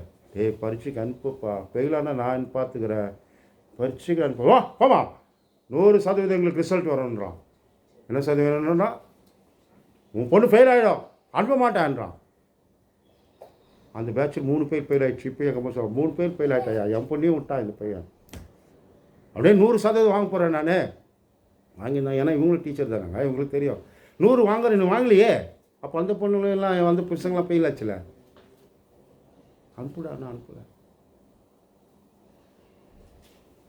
பரீட்சைக்கு அனுப்புப்பா, பெயிலானா நான் பார்த்துக்கிறேன், பரீட்சைக்கு அனுப்புவா போமா, 100% எங்களுக்கு ரிசல்ட் வரணுன்றான். என்ன சதவீதம் வேணும்னா, உன் பொண்ணு ஃபெயில் ஆகிடும், அனுப்ப மாட்டேன்றான். அந்த பேட்சில் 3 பேர் ஃபெயில் ஆகிடுச்சு. இப்போ எங்கள் அம்மா சொல்ல 3 பேர் ஃபெயில் ஆகிட்டாயா, என் பொண்ணையும் விட்டான் இந்த பையன். அப்படியே 100% வாங்க போகிறேன் நான். வாங்கியிருந்தேன், ஏன்னா இவங்களும் டீச்சர் தானாங்க, இவங்களுக்கு தெரியும். 100 வாங்குறேன், இன்னும் வாங்கலையே. அப்போ அந்த பொண்ணுங்களெல்லாம் வந்து புருஷங்களாம் ஃபெயில் ஆச்சுல, அனுப்புடா. நான் அனுப்புகிறேன்.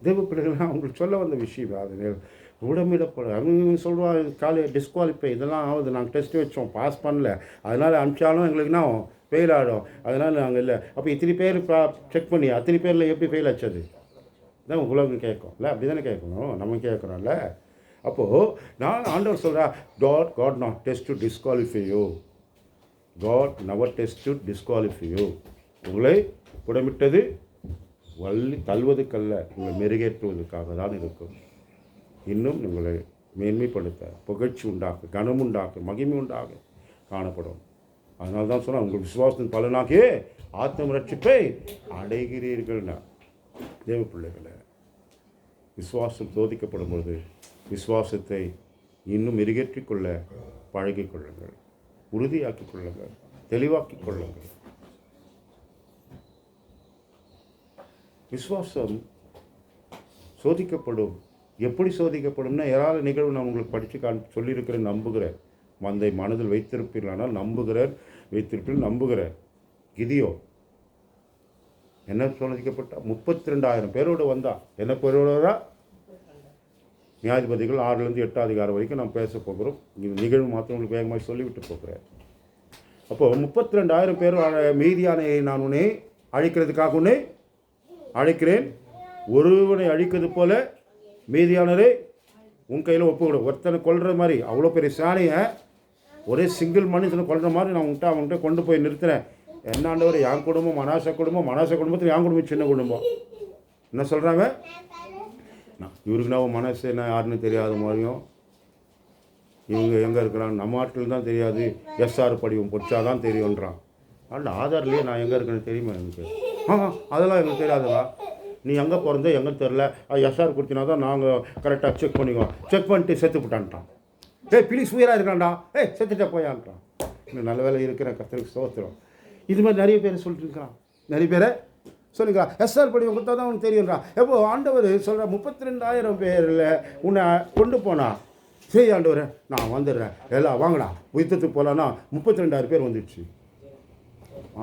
தேவ பிள்ளைகள்லாம் அவங்களுக்கு சொல்ல வந்த விஷயம் அது உடம்பிடப்பட. அவங்க சொல்லுவாங்க காலேஜ் டிஸ்குவாலிஃபை இதெல்லாம் ஆகுது, நாங்கள் டெஸ்ட் வச்சோம், பாஸ் பண்ணல, அதனால் அனுப்பிச்சாலும் எங்களுக்குன்னா ஃபெயில் ஆகிடும், அதனால் நாங்கள் இல்லை. அப்போ இத்தனை பேர் செக் பண்ணி அத்தனை பேரில் எப்படி ஃபெயில் ஆச்சது தான் உலகம் கேட்கும் இல்லை? அப்படி தானே கேட்கணும், நம்ம கேட்குறோம்ல. அப்போது நான் ஆண்டவர் சொல்கிறா, God not test to disqualify you. God never test to disqualify you. உங்களை புடமிட்டது தள்ளுவதுக்கல்ல, உங்களை மெருகேற்றுவதற்காக தான் இருக்கும். இன்னும் உங்களை மேன்மைப்படுத்த, புகழ்ச்சி உண்டாக்க, கனம் உண்டாக்க, மகிமை உண்டாக காணப்படும். அதனால தான் சொன்னால், உங்கள் விசுவாசத்தின் பலனாகியே ஆத்ம ரட்சிப்பை அடைகிறீர்கள்னா. தேவ பிள்ளைகளை, விசுவாசம் சோதிக்கப்படும் பொழுது விசுவாசத்தை இன்னும் மெருகேற்றிக் கொள்ள பழகிக் கொள்ளுங்கள், உறுதியாக்கிக் கொள்ளுங்கள், தெளிவாக்கிக் கொள்ளுங்கள். விசுவாசம் சோதிக்கப்படும். எப்படி சோதிக்கப்படும்னா, ஏதாவது நிகழ்வு நான் உங்களுக்கு படித்து சொல்லியிருக்கிறேன், நம்புகிறேன். மந்தை மனதில் வைத்திருப்பீர்களானால் நம்புகிறேன். கிதியோ என்ன சோதிக்கப்பட்டா, 32,000 பேரோடு வந்தா. என்ன பேரோட? நியாயாதிபதிகள் 6லேருந்து 8 அதிகாரம் வரைக்கும் நாம் பேச போகிறோம். இந்த நிகழ்வு மாத்திரம் உங்களுக்கு வேகமாக சொல்லிவிட்டு போகிறேன். அப்போது 32,000 பேர் மீதியானை நான் உன்னை அழிக்கிறதுக்காக உன்னை அழைக்கிறேன். ஒருவனை அழிக்கிறது போல மீதியானரை உன் கையில் ஒப்புக்கொடு. ஒருத்தனை கொல்ற மாதிரி, அவ்வளோ பெரிய சாணியை ஒரே சிங்கிள் மனுஷனை கொல்ற மாதிரி நான் அவங்ககிட்ட கொண்டு போய் நிறுத்துகிறேன். என்னாண்டவர், என் குடும்பம் மனாச குடும்பத்தில் என் குடும்பம் சின்ன குடும்பம். என்ன சொல்கிறாங்க? இவருக்கு நான் மனசு என்ன யாருன்னு தெரியாத மாதிரியும், இவங்க எங்கே இருக்கிறாங்க நம்ம ஆட்கள் தான் தெரியாது, SR படிவம் பொச்சாதான் தெரியுன்றான். ஆனால் ஆதார்லேயே நான் எங்கே இருக்கேன்னு தெரியுமா எனக்கு? அதெல்லாம் எங்களுக்கு தெரியாதுங்களா? நீ எங்கே பிறந்த எங்கே தெரில, SR கொடுத்தினா தான் நாங்கள் கரெக்டாக செக் பண்ணிக்குவோம். செக் பண்ணிட்டு செத்து விட்டான்ட்டான். பிலிஸ் உயிராக இருக்கான்டா, செத்துட்டா போயான்ட்டான். இன்னும் நல்ல வேலை இருக்கிற கர்த்தருக்கு ஸ்தோத்திரம். இது மாதிரி நிறைய பேர் சொல்லிட்டு இருக்கான். நிறைய பேரை சொல்லுங்க, SR படிவம் கொடுத்தா தான் உனக்கு தெரியுன்றா. எப்போ ஆண்டவர் சொல்கிற 32,000 பேரில் உன்னை கொண்டு போனா, சரி ஆண்டவர் நான் வந்துடுறேன், எல்லாம் வாங்கடா யுத்தத்துக்கு போகலான்னா 32,000 பேர் வந்துடுச்சு.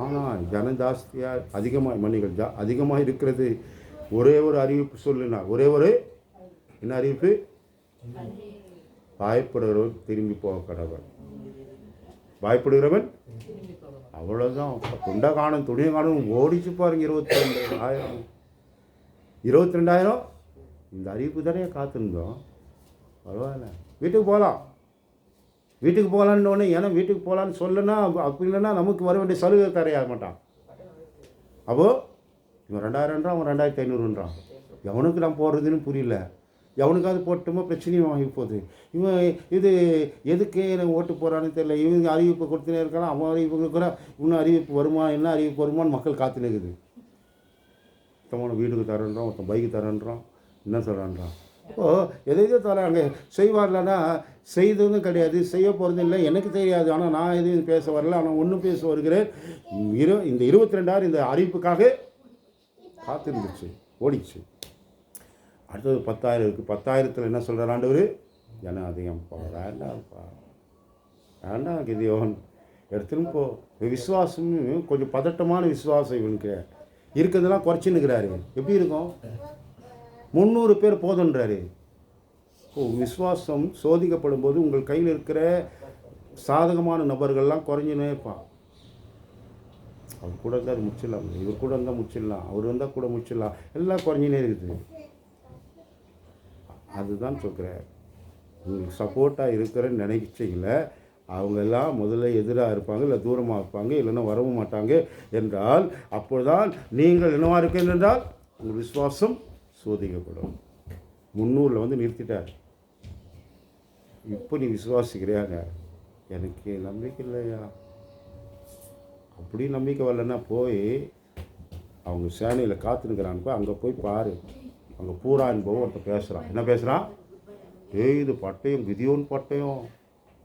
ஆனால் ஜனம் ஜாஸ்தியாக அதிகமாக மணிகள் அதிகமாக இருக்கிறது. ஒரே ஒரு அறிவிப்பு சொல்லுனா, ஒரே ஒரு என்ன அறிவிப்பு? பயப்படுகிறவன் திரும்பி போக கடவுள். பயப்படுகிறவன் அவ்வளோதான். துண்டை காணும் துணியை காணும் ஓடிச்சு பாருங்க. 22,000 இந்த அறிவிப்பு தானே காத்திருந்தோம். பரவாயில்ல, வீட்டுக்கு போகலாம். வீட்டுக்கு போகலான்னு ஏன்னா வீட்டுக்கு போகலான்னு சொல்லனா அப்படி இல்லைன்னா நமக்கு வர வேண்டிய சலுகை தரையாக மாட்டான். அப்போது இவன் 2000ன்றான், அவன் 2500ன்றான். எவனுக்கு நான் போடுறதுன்னு புரியல. எவனுக்காவது போட்டோமோ பிரச்சனையும் வாங்கி போகுது. இவன் இது எதுக்கு எனக்கு ஓட்டு போகிறான்னு தெரியல. இவங்க அறிவிப்பு கொடுத்துனே இருக்கலாம், அவன் அறிவிப்பு கொடுக்குறான். இன்னும் அறிவிப்பு வருமா, என்ன அறிவிப்பு வருமானு மக்கள் காத்துன்னு இருக்குது. ஒருத்தவன் வீட்டுக்கு தரேன்றான், ஒருத்தன் பைக்கு தரேன்றான், என்ன சொல்கிறான்றான். இப்போது எதையோ தராங்க. செய்வார்லன்னா செய்ததும் கிடையாது, செய்ய போகிறது இல்லை, எனக்கு தெரியாது. ஆனால் நான் எதுவும் பேச வரல, ஆனால் ஒன்றும் பேச வருகிறேன். இந்த 22,000 இந்த அறிவிப்புக்காக காத்திருந்துச்சு, ஓடிச்சு. அடுத்தது 10,000 இருக்குது. 10,000த்தில் என்ன சொல்கிறார் ஆண்டவர்? ஏன்னா அதிகம்ப்பா, வேண்டாம்ப்பா, வேண்டாம் கிதியோன், எடுத்துன்னு போ. விசுவாசமும் கொஞ்சம் பதட்டமான விசுவாசம் இவனுக்கு இருக்கிறதெல்லாம் குறைச்சின்னுக்கிறாரு. எப்படி இருக்கும்? 300 பேர் போதுன்றாரு. விசுவாசம் சோதிக்கப்படும் போது உங்கள் கையில் இருக்கிற சாதகமான நபர்கள்லாம் குறைஞ்சினே இருப்பான். அவர் கூட இருந்தால் முடிச்சிடலாம், இவர் கூட இருந்தால் முடிச்சிடலாம், அவர் வந்தால் கூட முடிச்சிடலாம், எல்லாம் குறைஞ்சினே இருக்குது. அதுதான் சொல்கிறார். உங்களுக்கு சப்போர்ட்டாக இருக்கிறன்னு நினைச்சிங்கள அவங்க எல்லாம் முதல்ல எதிராக இருப்பாங்க, இல்லை தூரமாக இருப்பாங்க, இல்லைன்னா வரவும் மாட்டாங்க என்றால் அப்போதான் நீங்கள் என்னவா இருக்கீங்க என்றால் உங்கள் விசுவாசம் சோதிக்கப்படும். 300 வந்து நிறுத்திட்டார். இப்போ நீ விசுவாசிக்கிறியாங்க? எனக்கு நம்பிக்கை இல்லையா. அப்படி நம்பிக்கை வரலன்னா போய் அவங்க சேனையில் காத்துனுக்கிறான்ப்போ அங்கே போய் பாரு. அங்கே பூரான் போக ஒருத்தர் பேசுகிறான். என்ன பேசுகிறான்? இது பட்டயம், கிதியோன் பட்டயம்,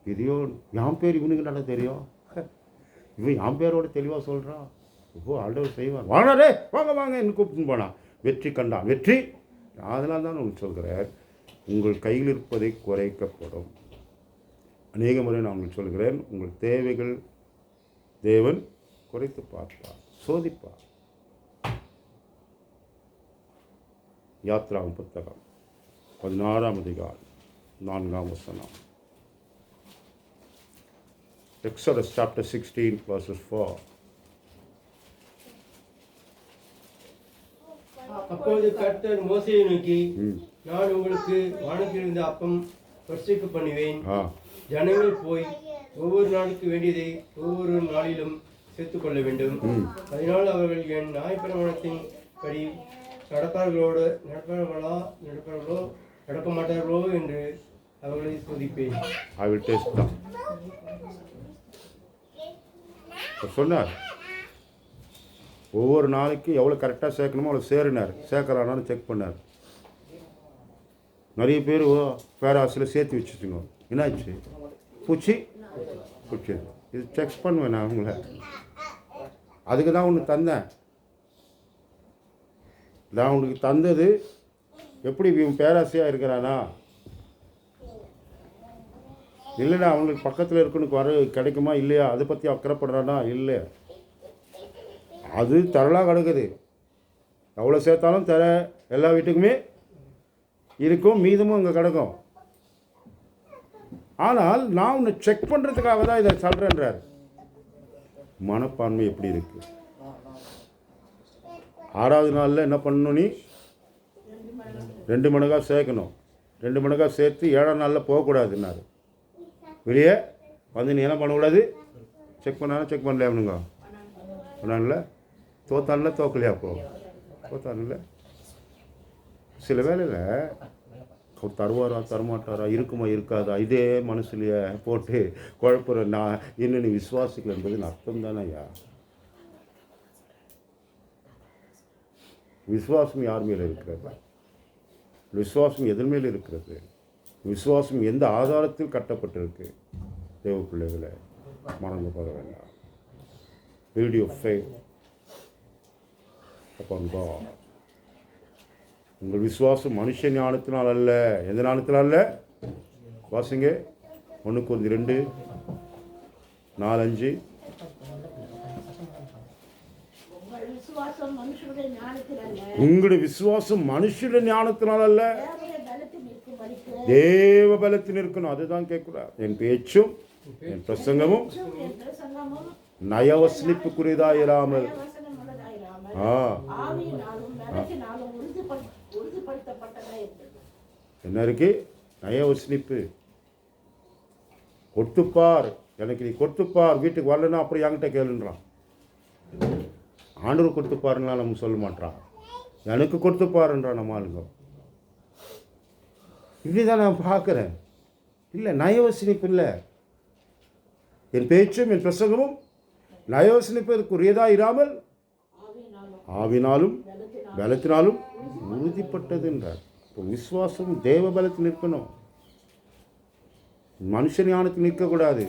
கிதியோன் என் பேர் இவனுக்கு நல்லா தெரியும், இவன் என் பேரோட தெளிவாக சொல்கிறான். இப்போ ஆண்டவர் செய்வான். வாங்கடே, வாங்க வாங்க என்ன கூப்பிட்டுன்னு போனான். வெற்றி கண்டான். வெற்றி. அதனால தான் உங்களுக்கு சொல்கிறேன், உங்கள் கையில் இருப்பதை குறைக்கப்படும். அநேக முறை நான் உங்களுக்கு சொல்கிறேன், உங்கள் தேவைகள் தேவன் குறைத்து பார்ப்பார், சோதிப்பார். யாத்ராவின் புத்தகம் 16ஆம் அதிகாரம் 4ஆம் வசனம். Exodus chapter 16 verses 4. அப்பொழுது கர்த்தர் மோசேயை நோக்கி, நான் உங்களுக்கு வானத்திலிருந்து அப்பம் வர்ஷிக்க பண்ணுவேன். ஜனங்கள் போய் ஒவ்வொரு நாளுக்கு வேண்டியதை ஒவ்வொரு நாளிலும் சேர்த்துக்கொள்ள வேண்டும். அதனால் அவர்கள் என் நியாயப்பிரமாணத்தின் படி நடப்பார்களோ நடக்க மாட்டார்களோ என்று அவர்களை சோதிப்பேன். I will test them. சொன்னார், ஒவ்வொரு நாளைக்கு எவ்வளோ கரெக்டாக சேர்க்கணுமோ அவ்வளோ சேருனார். சேர்க்குறானான்னு செக் பண்ணார். நிறைய பேர் பேராசில் சேர்த்து வச்சுச்சுங்க. என்னாச்சு? பூச்சி பூச்சி. இது செக் பண்ணுவேன் நான் அவங்கள. அதுக்கு தான் ஒன்று தந்தேன். நான் உனக்கு தந்தது எப்படி இவன் பேராசையாக இருக்கிறானா, இல்லைண்ணா அவங்களுக்கு பக்கத்தில் இருக்கணுக்கு வர கிடைக்குமா இல்லையா, அதை பற்றி அக்கறைப்படுறானா இல்லை. அது தரலாக கிடக்குது. எவ்வளோ சேர்த்தாலும் தர எல்லா வீட்டுக்குமே இருக்கும், மீதமும் இங்கே கிடக்கும். ஆனால் நான் உன்னை செக் பண்ணுறதுக்காக தான் இதை சொல்கிறேன்றார். மனப்பான்மை எப்படி இருக்கு? 6வது நாளில் என்ன பண்ணணும்? நீ 2 மடங்காக சேர்க்கணும். 2 மடங்காக சேர்த்து 7ஆம் நாளில் போகக்கூடாதுன்னாரு. வெளியே வந்து நீ என்ன பண்ணக்கூடாது? செக் பண்ணாலும் செக் பண்ணலையா அவனுங்க? பண்ணல. தோத்தான்ல தோக்கலையா? தோத்தான்ல. சில வேளையில் அவர் தருவாரா தரமாட்டாரா, இருக்குமா இருக்காதா, இதே மனசுலையே போட்டு குழப்புற நான் இன்னும் நீ விசுவாசிக்கல என்பதுன்னு அர்த்தம் தானே ஐயா. விசுவாசம் யார் மேலே இருக்கிறது? விசுவாசம் எதன் மேலே இருக்கிறது? விசுவாசம் எந்த ஆதாரத்தில் கட்டப்பட்டிருக்கு? தேவ பிள்ளைகளை மறந்து போக வேண்டாம். Build your faith upon God. உங்கள் விசுவாசம் மனுஷ ஞானத்தினால் அல்ல. எந்த ஞானத்தினால் அல்ல? வாசிங்க 1 Corinthians 2:4-5. உங்களுடைய விசுவாசம் மனுஷனுடைய ஞானத்தினால் அல்ல, தேவ பலத்தில் இருக்கணும். அதுதான் கேட்கிறார். என் பேச்சும் என் பிரசங்கமும் நயவசனிப்புக்குரியதாயிராமல் என்ன இருக்கு? நயவசனிப்பு. கொடுத்துப்பார், எனக்கு நீ கொடுத்துப்பார், வீட்டுக்கு வரலன்னா அப்புறம் என்கிட்ட கேளுன்றான். ஆண்டவர் கொடுத்துப்பாருன்னா நம்ம சொல்ல மாட்டான், எனக்கு கொடுத்துப்பாருன்றான் நம்ம ஆளுங்க. இப்படிதான் நான் பார்க்குறேன். இல்லை, நயவசனிப்பு இல்லை. என் பேச்சும் என் பிரசங்கமும் நயவசனிப்பதற்குரியதாக இராமல் ஆவினாலும் பலத்தினாலும் உறுதிப்பட்டது என்றார். இப்போ விசுவாசம் தேவ பலத்தில் நிற்கணும், மனுஷன் ஞானத்தில் நிற்கக்கூடாது.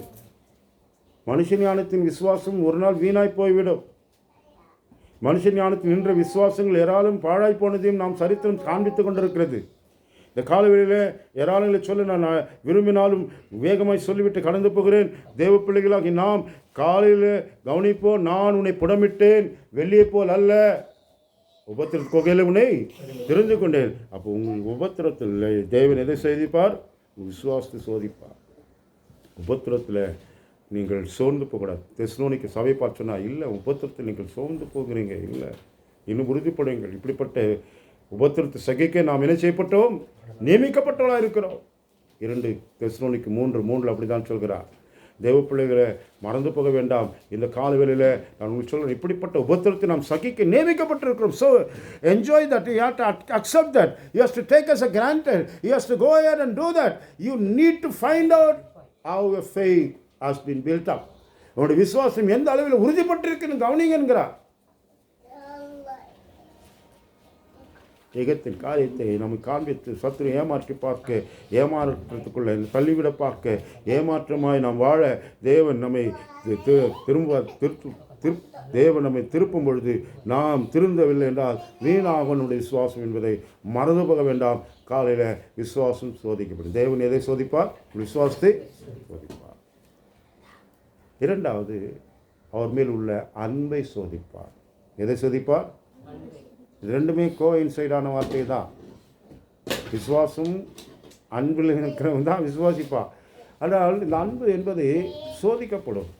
மனுஷன் ஞானத்தின் விசுவாசம் ஒரு நாள் வீணாய் போய்விடும். மனுஷன் ஞானத்தில் நின்ற விசுவாசங்கள் ஏராளம் பாழாய் போனதையும் நாம் சரித்திரம் காண்பித்துக் கொண்டிருக்கிறது. இந்த காலவெளியில் ஏராளங்களை சொல்ல நான் விரும்பினாலும் வேகமாய் சொல்லிவிட்டு கடந்து போகிறேன். தேவ பிள்ளைகளாகி நாம் காலையில் கவனிப்போம். நான் உன்னை புடமிட்டேன், வெள்ளியை போல் அல்ல, உபத்திரத்து கொகையில் உன்னை தெரிந்து கொண்டேன். அப்போ உங்கள் உபத்திரத்தில் தேவன் எதை சோதிப்பார்? விசுவாசத்தை சோதிப்பார். உபத்திரத்தில் நீங்கள் சோர்ந்து போகக்கூடாது. தெசலோனிக்கு சபை பார்த்து சொன்னால், இல்லை உபத்திரத்தில் நீங்கள் சோர்ந்து போகிறீங்க, இல்லை இன்னும் உறுதிப்படுங்கள். இப்படிப்பட்ட உபத்திரத்தை சகிக்க நாம் என்ன செய்யப்பட்டோம்? நியமிக்கப்பட்டவளாக இருக்கிறோம். 2 தெசலோனிக்கு 3:3 அப்படி தான் சொல்கிறார். தேவ பிள்ளைகளை மறந்து போக வேண்டாம். இந்த காலவேளையில் நான் உங்களுக்கு சொல்கிறேன், இப்படிப்பட்ட உபத்திரத்தை நாம் சகிக்க நியமிக்கப்பட்டிருக்கிறோம். So enjoy that. You have to accept that. You have to take as a granted. You have to go ahead and do that. You need to find out how your faith has been built up. உங்களுடைய விசுவாசம் எந்த அளவில் உறுதிப்பட்டிருக்குன்னு கவனிங்க என்கிறார். ஏகத்தின் காரியத்தை நமக்கு காண்பித்து சத்துரு ஏமாற்றி பார்க்க, ஏமாற்றத்துக்குள்ளே தள்ளிவிட பார்க்க, ஏமாற்றமாய் நாம் வாழ தேவன் நம்மை தேவன் நம்மை திருப்பும் பொழுது நாம் திருந்தவில்லை என்றால் வீணாக நம்முடைய விசுவாசம் என்பதை மறந்து போக வேண்டாம். காலையில் விசுவாசம் சோதிக்கப்படும். தேவன் எதை சோதிப்பார்? விசுவாசத்தை சோதிப்பார். 2வது, அவர் மேல் உள்ள அன்பை சோதிப்பார். எதை சோதிப்பார்? ரெண்டுமே கோஇன்சைடான வார்த்தை தான். விசுவாசம் அன்பில் இருக்கிறவன் தான் விசுவாசிப்பா. ஆனால் இந்த அன்பு என்பது சோதிக்கப்படும்.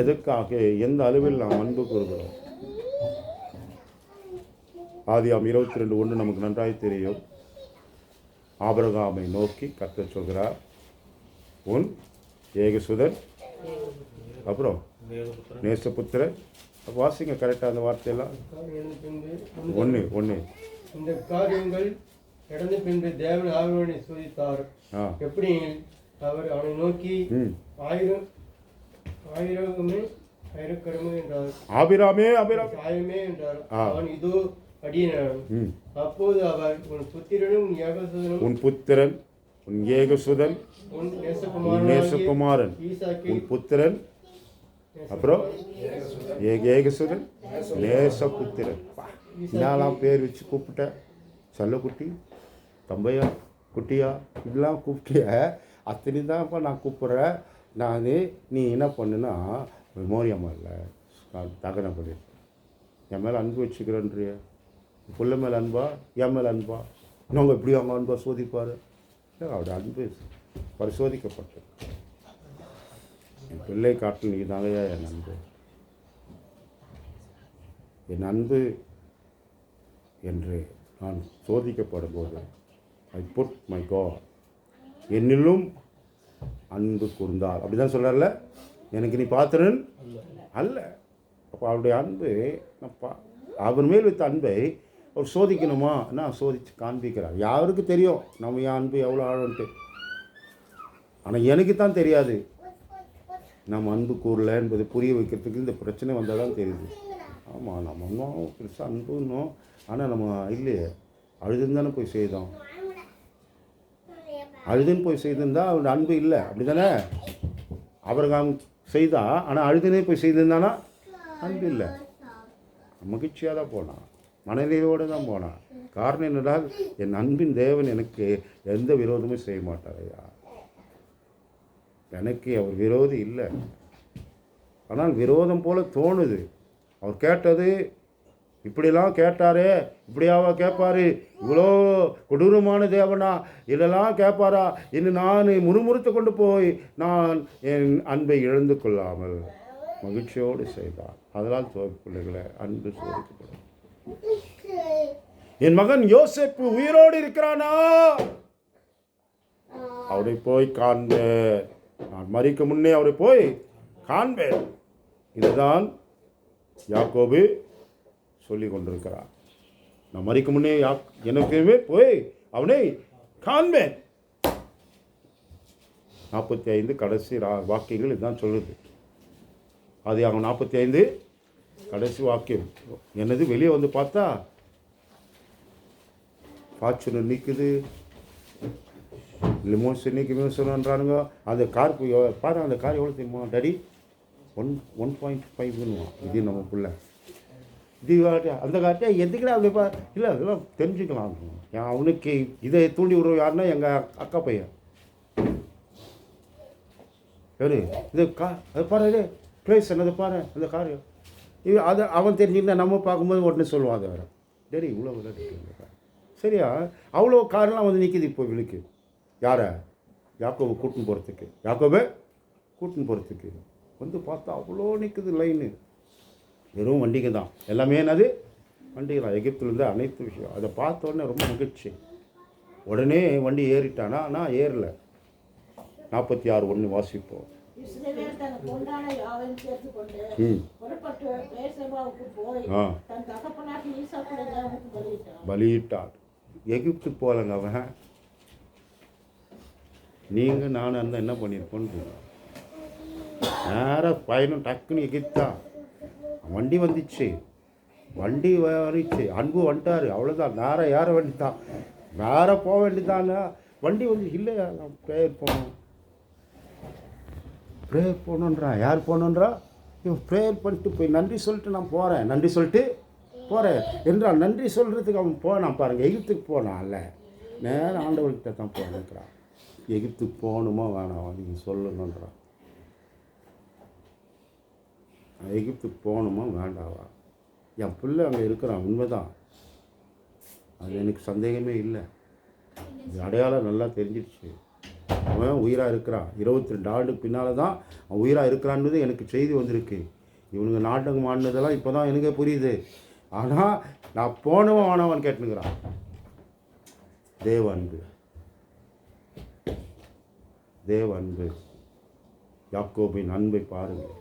எதற்காக, எந்த அளவில் நாம் அன்பு கூறுகிறோம்? ஆதியாகமம் 22:1 நமக்கு நன்றாய் தெரியும். ஆபிரகாமை நோக்கி கர்த்தர் சொல்கிறார், உன் ஏகசுதன், அப்புறம் நேசபுத்திரன். வாசிங்க கரெக்டாக அந்த வார்த்தையெல்லாம். 1 இந்த காரியங்கள் நடந்த பின்பு தேவன் ஆபிரகாமை சோதித்தார். எப்படி? அவர் அவனை நோக்கி ஆபிரகாமே என்றார். அவன் இதோ அடியேன். அப்போது அவர் உன் புத்திரன் உன் ஏகசுதன் உன் நேசகுமாரன் உன் புத்திரன், அப்புறம் ஏகசுதன் நேசபுத்திரன். இதெல்லாம் பேர் வச்சு கூப்பிட்டேன். செல்லக்குட்டி, தம்பையா, குட்டியா, இப்படிலாம் கூப்பிட்டிய. அத்தனை தான்ப்பா நான் கூப்பிட்றேன். நீ என்ன பண்ணுன்னா மோரியம்மா இல்லை தகன பண்ணி என் மேலே அன்பு வச்சுக்கிறேன்றிய. புள்ள மேலே அன்பா, என் மேலே அன்பா? நாங்கள் எப்படி அவங்க அன்பா சோதிப்பார்? அவருடைய அன்பு பரிசோதிக்கப்பட்டது. என் பிள்ளை காட்டு நீ தாங்கயா என் அன்பு. என் அன்பு என்று நான் சோதிக்கப்படும் போது ஐ புட் மை காட் என்னிலும் அன்பு கூர்ந்தார். அப்படி தான் சொல்கிறார்ல, எனக்கு நீ பாத்திரன் அல்ல. அப்போ அவருடைய அன்பு அவர் மேல் வைத்த அன்பை அவர் சோதிக்கணுமா? நான் சோதித்து காண்பிக்கிறார். யாருக்கு தெரியும் நம்ம என் அன்பு எவ்வளோ ஆழன்ட்டு? ஆனால் எனக்கு தான் தெரியாது. நம்ம அன்பு கூறல என்பதை புரிய வைக்கிறதுக்கு இந்த பிரச்சனை வந்தால் தான் தெரியுது. ஆமாம், நம்ம இன்னும் பெருசாக அன்பு இன்னும், ஆனால் நம்ம இல்லையே, அழுதுன்னு தானே போய் செய்தோம். அழுதுன்னு போய் செய்திருந்தா அவருடைய அன்பு இல்லை, அப்படி தானே? ஆபிரகாம் செய்தா, ஆனால் அழுதுனே போய் செய்திருந்தானா அன்பு இல்லை. மகிழ்ச்சியாக தான் போனான், மனநிலையோடு தான் போனான். காரணம் என்னடால், என் அன்பின் தேவன் எனக்கு எந்த விரோதமும் செய்ய மாட்டார் ஐயா. எனக்கு அவர் விரோதி இல்லை, ஆனால் விரோதம் போல தோணுது. அவர் கேட்டது இப்படிலாம் கேட்டாரே, இப்படியாவா கேட்பாரு? இவ்வளோ கொடூரமான தேவனா இதெல்லாம் கேட்பாரா? இன்னும் நான் முறுமுறுத்து கொண்டு போய் நான் என் அன்பை இழந்து கொள்ளாமல் மகிழ்ச்சியோடு செய்தார். அதனால் பிள்ளைகளை அன்பு சோதிக்கப்படும். என் மகன் யோசேப்பு உயிரோடு இருக்கிறானா? அவரை போய் காண்பேன். நான் மரிக்க முன்னே அவரை போய் காண்பேன். இதுதான் யாக்கோபு சொல்லி கொண்டிருக்கிறார். நான் மரிக்க முன்னே எனக்குமே போய் அவனை காண்பேன். 45 கடைசி வாக்கியங்கள் இதுதான் சொல்லுது. அது அவன் 45 கடைசி வாக்கியம். என்னது வெளியே வந்து பார்த்தா ஃபார்ச்சுனர் நிற்குது, லிமோன்ஸ் நிற்குறானுங்க. அந்த கார் பாரு, அந்த கார் எவ்வளோ தெரியுமா டாடி? 1.5 இது நம்ம பிள்ளை இது அந்த கார்ட்டே எதுக்குடா அப்படி இல்லை அதெல்லாம் தெரிஞ்சுக்கலாம். அவனுக்கு இதை தூண்டி விடுற யாருன்னா எங்கள் அக்கா பையன். சரி இது அது பாரு ப்ளேஸ் என்னது பாரு அந்த கார் இது அது அவன் தெரிஞ்சுக்கிட்டா நம்ம பார்க்கும்போது உடனே சொல்லுவான். அது வேறு டேடி இவ்வளோ விளையாட்டு சரியா அவ்வளோ காரெலாம் வந்து நிற்கிது இப்போ விழுக்கு. யாரை? யாக்கோபை கூட்டின்னு போகிறதுக்கு வந்து பார்த்தா அவ்வளோ நிற்குது லைனு. வெறும் வண்டிக்கு தான் எல்லாமே. என்னது வண்டிக்கு தான். எகிப்துலேருந்து அனைத்து விஷயம். அதை பார்த்த உடனே ரொம்ப மகிழ்ச்சி. உடனே வண்டி ஏறிட்டானா? நான் ஏறலை. 46:1 வாசிப்போம். பலியிட்டார். எகிப்துக்கு போகலங்க அவன். நீங்கள் நானும் இருந்தால் என்ன பண்ணியிருப்போன்னு நேராக பயணம் டக்குன்னு எகிப்தான். வண்டி வந்துச்சு, அன்பு வந்துட்டார். அவ்வளோதான். நேராக ஏற வேண்டியதான், நேராக போக வேண்டியதானா. வண்டி வந்து இல்லையா நான் ப்ரேயர் போகணுன்றான். யார் போகணுன்றா? இவன் ப்ரேயர் பண்ணிட்டு போய் நன்றி சொல்லிட்டு நான் போகிறேன் என்றால் நன்றி சொல்கிறதுக்கு அவன் போனான் பாருங்கள். எகிப்துக்கு போனான்ல, நேரம் ஆண்டவர்கிட்ட தான் போகிறான். எகிப்துக்கு போகணுமா வேணாம் நீங்கள் சொல்லணுன்றான். எகிப்துக்கு போகணுமா வேண்டாவா? என் பிள்ளை அங்கே இருக்கிறான், உண்மைதான், அது எனக்கு சந்தேகமே இல்லை. இது அடையாளம் நல்லா தெரிஞ்சிடுச்சு. அவன் உயிராக இருக்கிறான். 22 ஆண்டுக்கு பின்னால் தான் அவன் உயிராக இருக்கிறான்றது எனக்கு செய்தி வந்திருக்கு. இவனுங்க நாடகம் ஆடினதெல்லாம் இப்போ தான் எனக்கே புரியுது. ஆனால் நான் போனவன் ஆனவன் கேட்டுனுங்கிறான். தேவ அன்பு யாக்கோபின் அன்பை பாருங்கள்.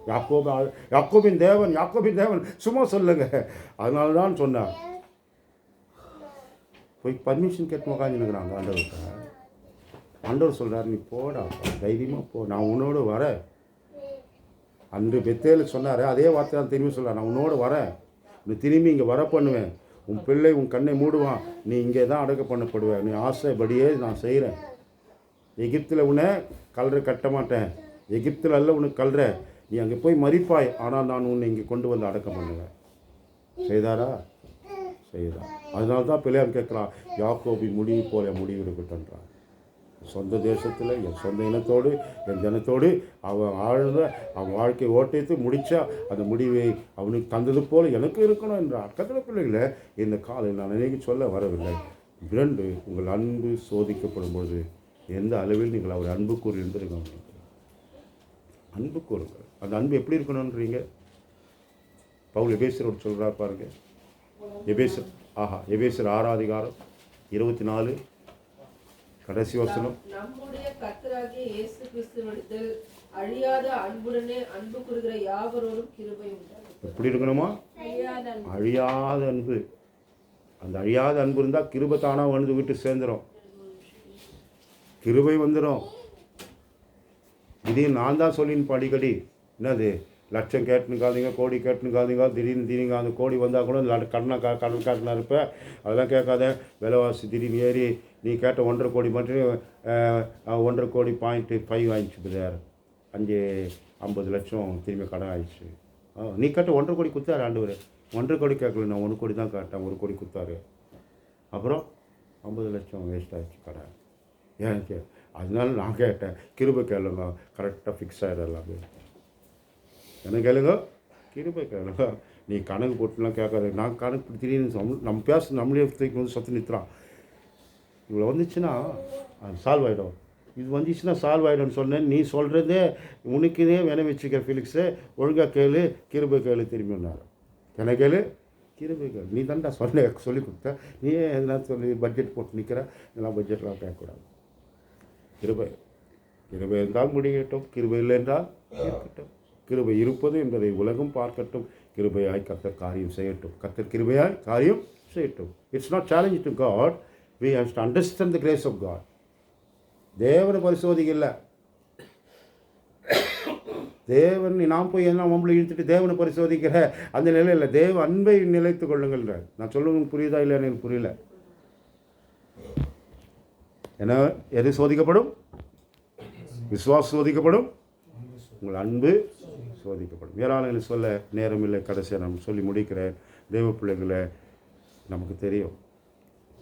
யாக்கோபின் தேவன் சும்மா சொல்லுங்க. அதனால தான் சொன்னான். போய் பர்மிஷன் கேட்டு உக்காந்துக்கிறாங்க ஆண்டவர்கிட்ட. ஆண்டவர் சொல்கிறார், நீ போடா, தைரியமாக போ, நான் உன்னோடு வரேன். அன்று பெத்தேல் சொன்னார், அதே வார்த்தை தான் திரும்பி சொல்கிறார், நான் உன்னோடு வரேன், நீ திரும்பி இங்கே வர பண்ணுவேன், உன் பிள்ளை உன் கண்ணை மூடுவான், நீ இங்கே தான் அடக்க பண்ணப்படுவேன், நீ ஆசைப்படியே நான் செய்கிறேன். எகிப்தில் உன்னை கல்ற கட்ட மாட்டேன், எகிப்தில் அல்ல உனக்கு கல்ற, நீ அங்கே போய் மறிப்பாய், ஆனால் நான் உன்னை இங்கே கொண்டு வந்து அடக்கம் பண்ணுவேன். செய்தாரா? செய்தார். அதனால தான் பிள்ளையார் கேட்குறான், யாக்கோபி முடிவு போல முடிவு இருக்கட்டும்ன்றான். சொந்த தேசத்தில் என் சொந்த இனத்தோடு என் ஜனத்தோடு அவன் வாழ்க்கை ஓட்டித்து முடித்தா அந்த முடிவை அவனுக்கு தந்தது போல் எனக்கு இருக்கணும் என்றார். கத்திர பிள்ளைகளை இந்த காலையில் நான் நினைக்க சொல்ல வரவில்லை. 2, உங்கள் அன்பு சோதிக்கப்படும் பொழுது எந்த அளவில் நீங்கள் அவர் அன்பு கூறி இருந்திருக்க. அன்பு கூறுங்கள். அந்த அன்பு எப்படி இருக்கணுன்றீங்க? பவுல் எபேசியரோடு சொல்கிறார் பாருங்க. எபேசியர் 6:24 கடைசி வசனம். நம்முடைய கர்த்தராகிய இயேசு கிறிஸ்துவினிடத்தில் அழியாத அன்புடனே அன்பு கூறுகிற யாவரோடும் கிருபை உண்டாகும். எப்படி இருக்கணுமா? அழியாத அன்பு. அந்த அழியாத அன்பு இருந்தால் கிருபை தானாக வந்து விட்டு சேர்ந்துடும், கிருபை வந்துடும். இதையும் நான் தான் சொல்லின்னு அடிக்கடி, என்னது லட்சம் கேட்டுனுக்காதீங்க, கோடி கேட்டுனுக்காதீங்க, திடீர்னு அந்த கோடி வந்தால் கூட கடன் காட்டினா இருப்பேன், அதெல்லாம் கேட்காத. விலைவாசி திடீர்னு ஏறி நீ கேட்ட 1.5 கோடி மட்டும் 1.5 கோடி 0.5 வாங்கிச்சு பிரதர், 50 லட்சம் திரும்பி கடன் ஆயிடுச்சு. நீ கேட்ட 1.5 கோடி குத்தாரு ஆண்டவர். 1.5 கோடி கேட்கல, நான் 1 கோடி தான் கேட்டேன், 1 கோடி குத்தாரு. அப்புறம் 50 லட்சம் வேஸ்ட் ஆகிடுச்சு கடன். ஏன் அதனால நான் கேட்டேன், கிருபை கேளுங்க, கரெக்டாக ஃபிக்ஸ் ஆகிடும் எல்லாமே. என்ன கேளுங்க? கிருபை கேளுங்க. நீ கணக்கு போட்டுலாம் கேட்காது. நான் கணக்கு திடீர்னு நம்ம நம்மளே வந்து சத்து நிறுத்துறான். இவ்வளோ வந்துச்சுன்னா அது சால்வ் ஆகிடும், இது வந்துச்சுன்னா சால்வ் ஆகிடும்னு சொன்னேன். நீ சொல்கிறதே உனக்குதே வேணும் வச்சுக்க ஃபிலிக்ஸு, ஒழுங்காக கேளு, கிருபை கேளு திரும்பினார். என்ன கேளு? கிருபை கேளு. நீ தான்டா சொல்லி கொடுத்த, நீ எதனா சொல்லி பட்ஜெட் போட்டு நிற்கிற, இதெல்லாம் பட்ஜெட்லாம் கேட்கக்கூடாது. கிருபை கிருபை இருந்தால் முடியட்டும், கிருபை இல்லை என்றால் இருக்கட்டும். கிருபை இருப்பது என்பதை உலகம் பார்க்கட்டும். கிருபையாய் கர்த்தர் காரியம் செய்யட்டும். கர்த்தர் கிருபையாய் காரியம் செய்யட்டும். It's not challenge to God. We have to understand the grace of God. தேவனை பரிசோதிக்கல. தேவன் நாம் போய் என்ன நம்மளை இழுத்துட்டு தேவனை பரிசோதிக்கிற அந்த நிலையில் தேவ அன்பை நிலைத்து கொள்ளுங்கள்ன்றார். நான் சொல்லுவது புரியுதா இல்லைன்னு எனக்கு புரியல. ஏன்னா எது சோதிக்கப்படும்? விசுவாசம் சோதிக்கப்படும், உங்கள் அன்பு சோதிக்கப்படும். ஏராளங்களை சொல்ல நேரமில்லை. கடைசியாக நான் சொல்லி முடிக்கிறேன். தேவ பிள்ளைகளை நமக்கு தெரியும்.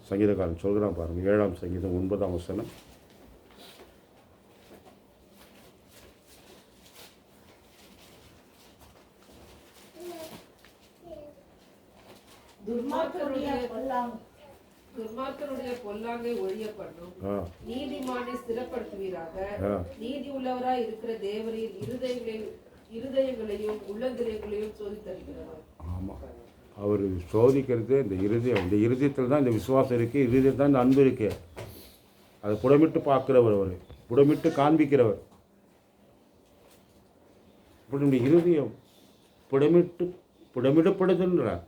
சங்கீதக்காரன் சொல்கிறான் பாருங்கள், 7ஆம் சங்கீதம் 9ஆம் வசனம். துர்மார்க்கனுடைய பொல்லாங்கை ஒழிய பண்ணும், நீதிமானை ஸ்திரப்படுத்துவீராக. நீதி உள்ளவராய் இருக்கிற தேவரின் இருதயங்களையும் உள்ளங்களையும் சோதித்தருகிறார். ஆமாம், அவர் சோதிக்கிறது இந்த இருதயம். இந்த இருதயத்தில் தான் இந்த விசுவாசம் இருக்குது, இருதயத்தில் தான் இந்த அன்பு இருக்குது. அதை புடமிட்டு பார்க்குறவர், அவர் புடமிட்டு காண்பிக்கிறவர். இப்படி இந்த இருதயம் புடமிடப்படுதுன்றார்.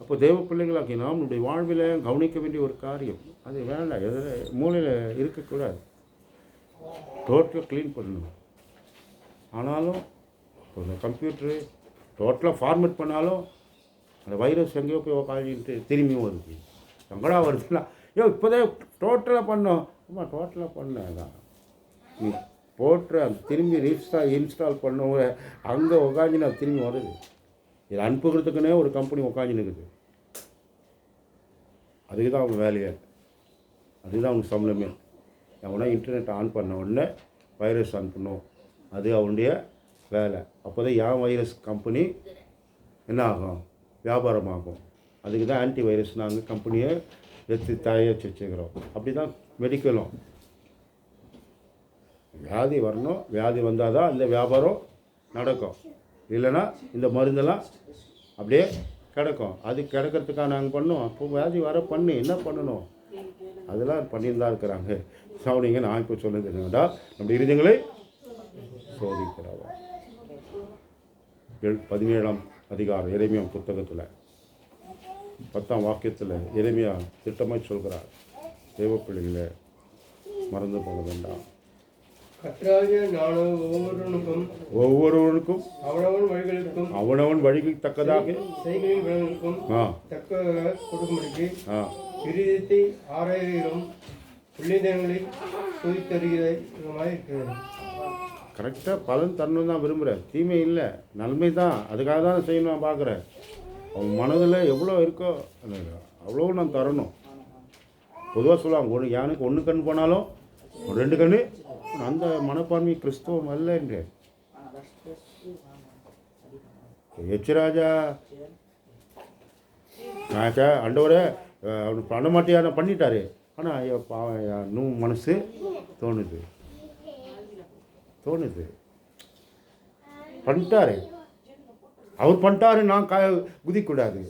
அப்போ தேவ பிள்ளைகளாக்கி நாம் நம்முடைய வாழ்வில் கவனிக்க வேண்டிய ஒரு காரியம். அது வேண்டாம், எதில் மூலையில் இருக்கக்கூடாது. டோட்டலாக க்ளீன் பண்ணணும். ஆனாலும் ஒரு கம்ப்யூட்டரு டோட்டலாக ஃபார்மேட் பண்ணாலும் அந்த வைரஸ் எங்கேயோ போய் உட்காந்துட்டு திரும்பியும் வருது. எங்கடா வருதுன்னா, இப்போதான் டோட்டலாக பண்ணோம். டோட்டலாக பண்ணேன் தான் நீ போட்டு அந்த திரும்பி இன்ஸ்டால் பண்ணவங்க அங்கே உட்காந்துன்னு அது திரும்பி வருது. இது அனுப்புகிறதுக்குன்னே ஒரு கம்பெனி உட்காந்துன்னு இருக்குது. அதுக்கு தான் அவங்க வேலையே, அதுதான் அவங்க சம்பளமே. அவனா இன்டர்நெட் ஆன் பண்ண உடனே வைரஸ் அனுப்பணும், அது அவனுடைய வேலை. அப்போ தான் என் வைரஸ் கம்பெனி என்ன ஆகும், வியாபாரமாகும். அதுக்கு தான் ஆன்டி வைரஸ் நாங்கள் கம்பெனியை எடுத்து தயாரித்து வச்சுக்கிறோம். அப்படி தான் மெடிக்கலும். வியாதி வரணும், வியாதி வந்தால் தான் அந்த வியாபாரம் நடக்கும். இல்லைன்னா இந்த மருந்தெல்லாம் அப்படியே கிடக்கும். அது கிடக்கிறதுக்காக நாங்கள் பண்ணோம். அப்போ வியாதி வர பண்ணி என்ன பண்ணணும், அதெல்லாம் பண்ணிட்டு தான் இருக்கிறாங்க. சாப்பிடுங்க. நான் இப்போ சொல்லுறது என்னடா, நம்ம இருதயங்களை சோதிக்கிறாங்க. 17ஆம் அதிகாரம் எரேமியா புத்தகத்தில் 10ஆம் வாக்கியத்தில் எரேமியா திட்டமாய் சொல்கிறார், தேவ பிள்ளைகளை மறந்து போக வேண்டாம். கர்த்தராகிய நான் ஒவ்வொருவனுக்கும் அவனவன் வழிகளுக்கு தக்கதாக செய்கையின் பலனுக்கும் தக்க கொடுக்கும்படிக்கு இருதயத்தை ஆராயும் புள்ளிதங்களை சோதித்தருகிறமாய் இருக்கிறது. கரெக்டாக பலன் தரணும் தான் விரும்புகிறேன், தீமை இல்லை, நன்மை தான். அதுக்காக தான் செய்யணும். நான் பார்க்குறேன் அவன் மனதில் எவ்வளோ இருக்கோ அவ்வளோ நான் தரணும். பொதுவாக சொல்லுவாங்க, யானுக்கு 1 கண் போனாலும் 2 கண். அந்த மனப்பான்மை கிறிஸ்துவம் அல்ல என்று எச்ராஜா அண்டவரை அவனுக்கு பண்ண மாட்டியான பண்ணிட்டாரு. ஆனால் ஐயோ பாவம் இன்னும் மனசு தோணுது பண்ணிட்டாரு. அவர் பண்ணிட்டாரு, நான் குதிக்கூடாது.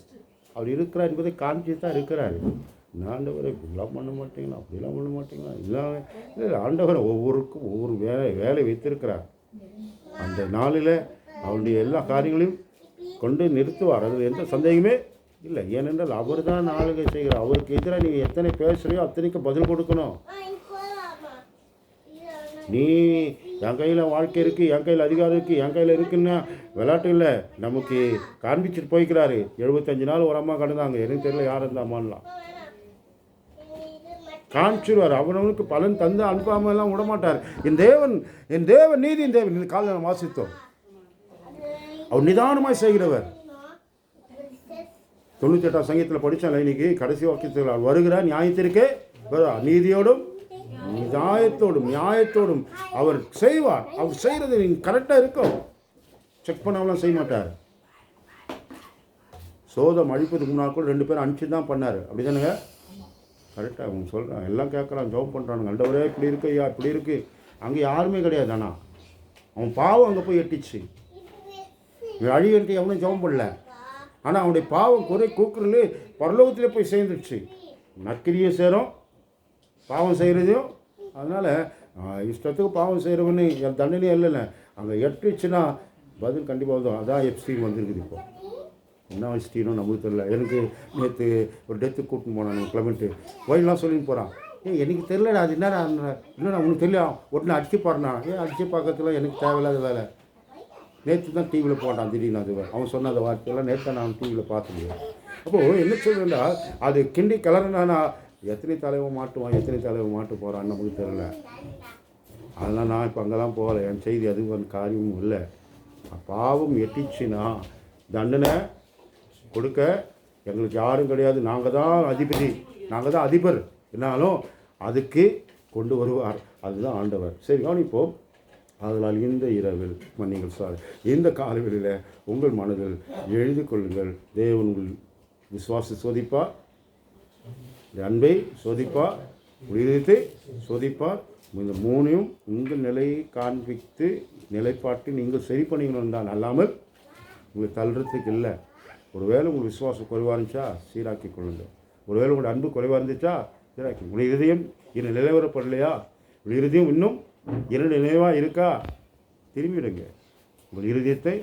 அவர் இருக்கிறார் என்பதை காமிச்சு தான் இருக்கிறாரு. ஆண்டவரை இப்படிலாம் பண்ண மாட்டீங்களா, அப்படிலாம் பண்ண மாட்டீங்களா, இல்லை ஆண்டவரை ஒவ்வொருக்கும் ஒவ்வொரு வேலை வைத்திருக்கிறார். அந்த நாளில் அவருடைய எல்லா காரியங்களையும் கொண்டு நிறுத்துவார். அது எந்த சந்தேகமே இல்லை. ஏனென்றால் அவர் தான் ஆளுகை செய்கிறார். அவருக்கு எதிராக நீங்கள் எத்தனை பேசுகிறையோ அத்தனைக்கு பதில் கொடுக்கணும். நீ என் கையில் வாழ்க்கை இருக்குது, என் கையில் அதிகாரம் இருக்குது, என் கையில் இருக்குன்னா விளையாட்டு இல்லை. நமக்கு காண்பிச்சுட்டு போய்க்கிறாரு. 75 நாள் ஒரு அம்மா கடந்தாங்க. எனக்கு தெரியல யார் அந்த அம்மாலாம் காமிச்சிருவார். அவனவனுக்கு பலன் தந்து அனுப்பாமல் எல்லாம் விடமாட்டார். என் தேவன் நீதியின் தேவன். இந்த காலையில் நாம் வாசித்தோம். அவர் நிதானமாய் செய்கிறவர். 98ஆம் சங்கீதத்தில் படித்தால் இன்னைக்கு கடைசி வாக்கியத்தில் அவர் வருகிறார். நியாயத்திற்கே நீதியோடும் நியாயத்தோடும் அவர் செய்வார். அவர் செய்கிறது நீங்கள் கரெக்டாக இருக்கும். செக் பண்ணாமலாம் செய்ய மாட்டார். சோதம் அழிப்பதுக்கு முன்னால் கூட 2 பேரும் அனுப்பிச்சு தான் பண்ணார். அப்படி தானுங்க? கரெக்டாக அவங்க சொல்கிறான், எல்லாம் கேட்குறான், ஜெபம் பண்ணுறானுங்க. ஆண்டவரே இப்படி இருக்கு, ஐயா இப்படி இருக்குது. அங்கே யாருமே கிடையாது. ஆனால் அவன் பாவம் அங்கே போய் எட்டிச்சு. அழிவன்ட்டு எவனும் ஜெபம் பண்ணல. ஆனால் அவனுடைய பாவம் குறை கூக்குறலே பரலோகத்திலே போய் சேர்ந்துடுச்சு. நற்கிரியை சேரும், பாவம் செய்கிறதையும் அதனால் இஷ்டத்துக்கு பாவம் செய்கிறவன்னு என் தண்டனையே இல்லைல்ல, அங்கே எட்டுச்சுன்னா பதில் கண்டிப்பாக வரும். அதான் எப்ஸ்டீன் வந்திருக்குது. இப்போ என்ன எப்ஸ்டீனும் நமக்கு தெரியல. எனக்கு நேற்று ஒரு டெத்துக்கு கூட்டின்னு போனான் கிளம்பிட்டு வயலாம் சொல்லின்னு போகிறான். எனக்கு தெரியலடா, அது என்னடா இல்லைடா உனக்கு தெரியல, உடனே அடிச்சு பாடுனா. அடிச்சு பார்க்கறதுல எனக்கு தேவையில்லாத வேலை. நேற்று தான் டிவியில் போட்டான் திடீர்னு. அது அவன் சொன்ன அந்த வார்த்தையெல்லாம் நேற்று நான் டிவியில் பார்த்துருக்கேன். அப்போது என்ன சொல்கிறேன்டா, அது கிண்டி கலர்னா எத்தனை தலைவன் மாட்டுவான், எத்தனை தலைவன் மாட்டு போகிறான்னு நமக்கு தெரியல. அதெல்லாம் நான் இப்போ அங்கெல்லாம் போகலை. என் செய்தி அது ஒரு காரியமும் இல்லை. பாவம் எட்டிச்சுன்னா தண்டனை கொடுக்க எங்களுக்கு யாரும் கிடையாது. நாங்கள் தான் அதிபதி, நாங்கள் தான் அதிபர். என்னாலும் அதுக்கு கொண்டு வருவார். அதுதான் ஆண்டவர். சரி, கவனிப்போம். அதனால் இந்த இரவில் நீங்கள் சார் இந்த காலவெளியில் உங்கள் மனதில் எழுதி கொள்ளுங்கள். தேவன் உங்கள் விசுவாசத்தை சோதிப்பார், அன்பை சோதிப்பார், உயிரத்தை சோதிப்பார். இந்த மூணையும் உங்கள் நிலையை காண்பித்து நிலைப்பாட்டு நீங்கள் சரி பண்ணிக்கணும் தான், அல்லாமல் உங்களுக்கு தள்ளுறதுக்கு இல்லை. ஒருவேளை உங்களுக்கு விசுவாசம் குறைவாக இருந்துச்சா சீராக்கி கொள்ளுங்கள். ஒருவேளை உங்களோட அன்பு குறைவாக இருந்துச்சா சீராக்கி. உங்கள் இருதயம் இன்னும் நிலைவரப்படலையா, உங்கள் இருதயம் இன்னும் இரண்டு நினைவாக இருக்கா, திரும்பிடுங்க. உங்கள் இருதயத்தை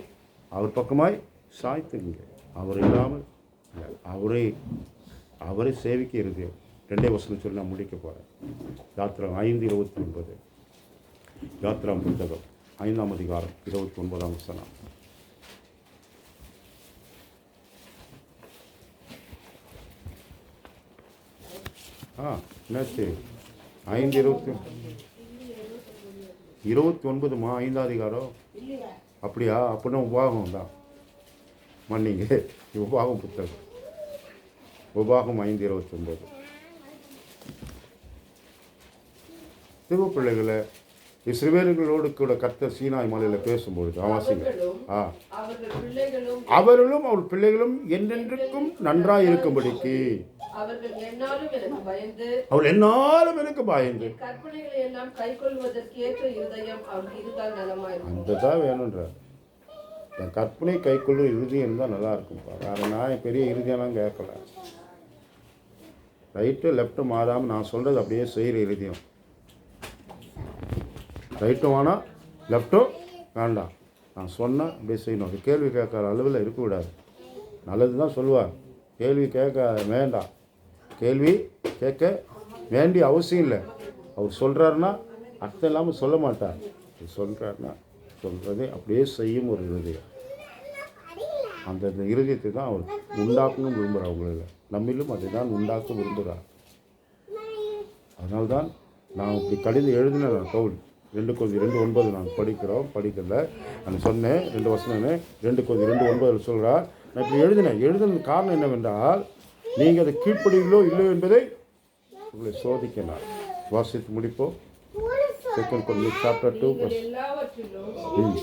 அவர் பக்கமாய் சாய்த்துங்க. அவர் இல்லாமல் அவரை சேவிக்க இருதயம். 2 வசனம் சொல்லி நான் முடிக்க போகிறேன். யாத்திரம் 5:29. யாத்திராம் புத்தகம் 5ஆம் அதிகாரம் 29ஆம் வசனம். என்னாச்சு? 5:29மா 5ஆம் அதிகாரம்? அப்படியா? அப்படின்னா உபாகம் தான் மன்னிங்க. உபாகம் புத்தகம், உபாகம் 5:29. திருவ பிள்ளைகளை இஸ்ரவேலர்களோடு கூட கர்த்தர் சீனாய் மலையில் பேசும்பொழுது ஆவாசிங்க அவர்களும் அவர் பிள்ளைகளும் என்றென்றைக்கும் நன்றாக இருக்கும்படிக்கு அவர்கள் என்னாலும் எனக்கு பயந்து கற்பனைகளை எல்லாம் கைக்கொள்வதற்கு ஏற்ற இருதயம் அவருக்கு இருந்தால் நலமாயிருக்கும். அதுதான் வேணுன்றார். என் கற்பனை கைக்கொள்ளும் இறுதியம் இருந்தால் நல்லா இருக்கும்ப்பா. வேறு நான் பெரிய இறுதியெல்லாம் கேட்கல. ரைட்டு லெஃப்ட்டு மாறாமல் நான் சொல்கிறது அப்படியே செய்கிற இறுதியம். ரைட்டும் வேணாம், லெஃப்ட்டும் வேண்டாம். நான் சொன்னால் அப்படியே செய்யணும். அது கேள்வி கேட்குற அளவில் இருக்கக்கூடாது. நல்லது தான் சொல்லுவார். கேள்வி கேட்க வேண்டாம். கேள்வி கேட்க வேண்டிய அவசியம் இல்லை. அவர் சொல்கிறாருன்னா அர்த்தம் இல்லாமல் சொல்ல மாட்டார். சொல்கிறாருன்னா சொல்கிறதே அப்படியே செய்யும் ஒரு இருதயம். அந்த இருதயத்தை தான் அவர் உண்டாக்கணும் விரும்புகிறார். அவங்களில் நம்மிலும் அதை தான் உண்டாக்க விரும்புகிறார். அதனால்தான் நான் இப்படி கடிதம் எழுதின பவுல் 2:2:9 நான் படிக்கிறத நான் சொன்னேன். 2 வசனம் 2:2:9 சொல்கிறார். நான் இப்படி எழுதின காரணம் என்னவென்றால், நீங்கள் அதை கீழ்ப்படுவீங்களோ இல்லையோ என்பதை உங்களை சோதிக்கணும். வாசித்து முடிப்போம். 2 Corinthians chapter 2 எல்லாவற்றிலும்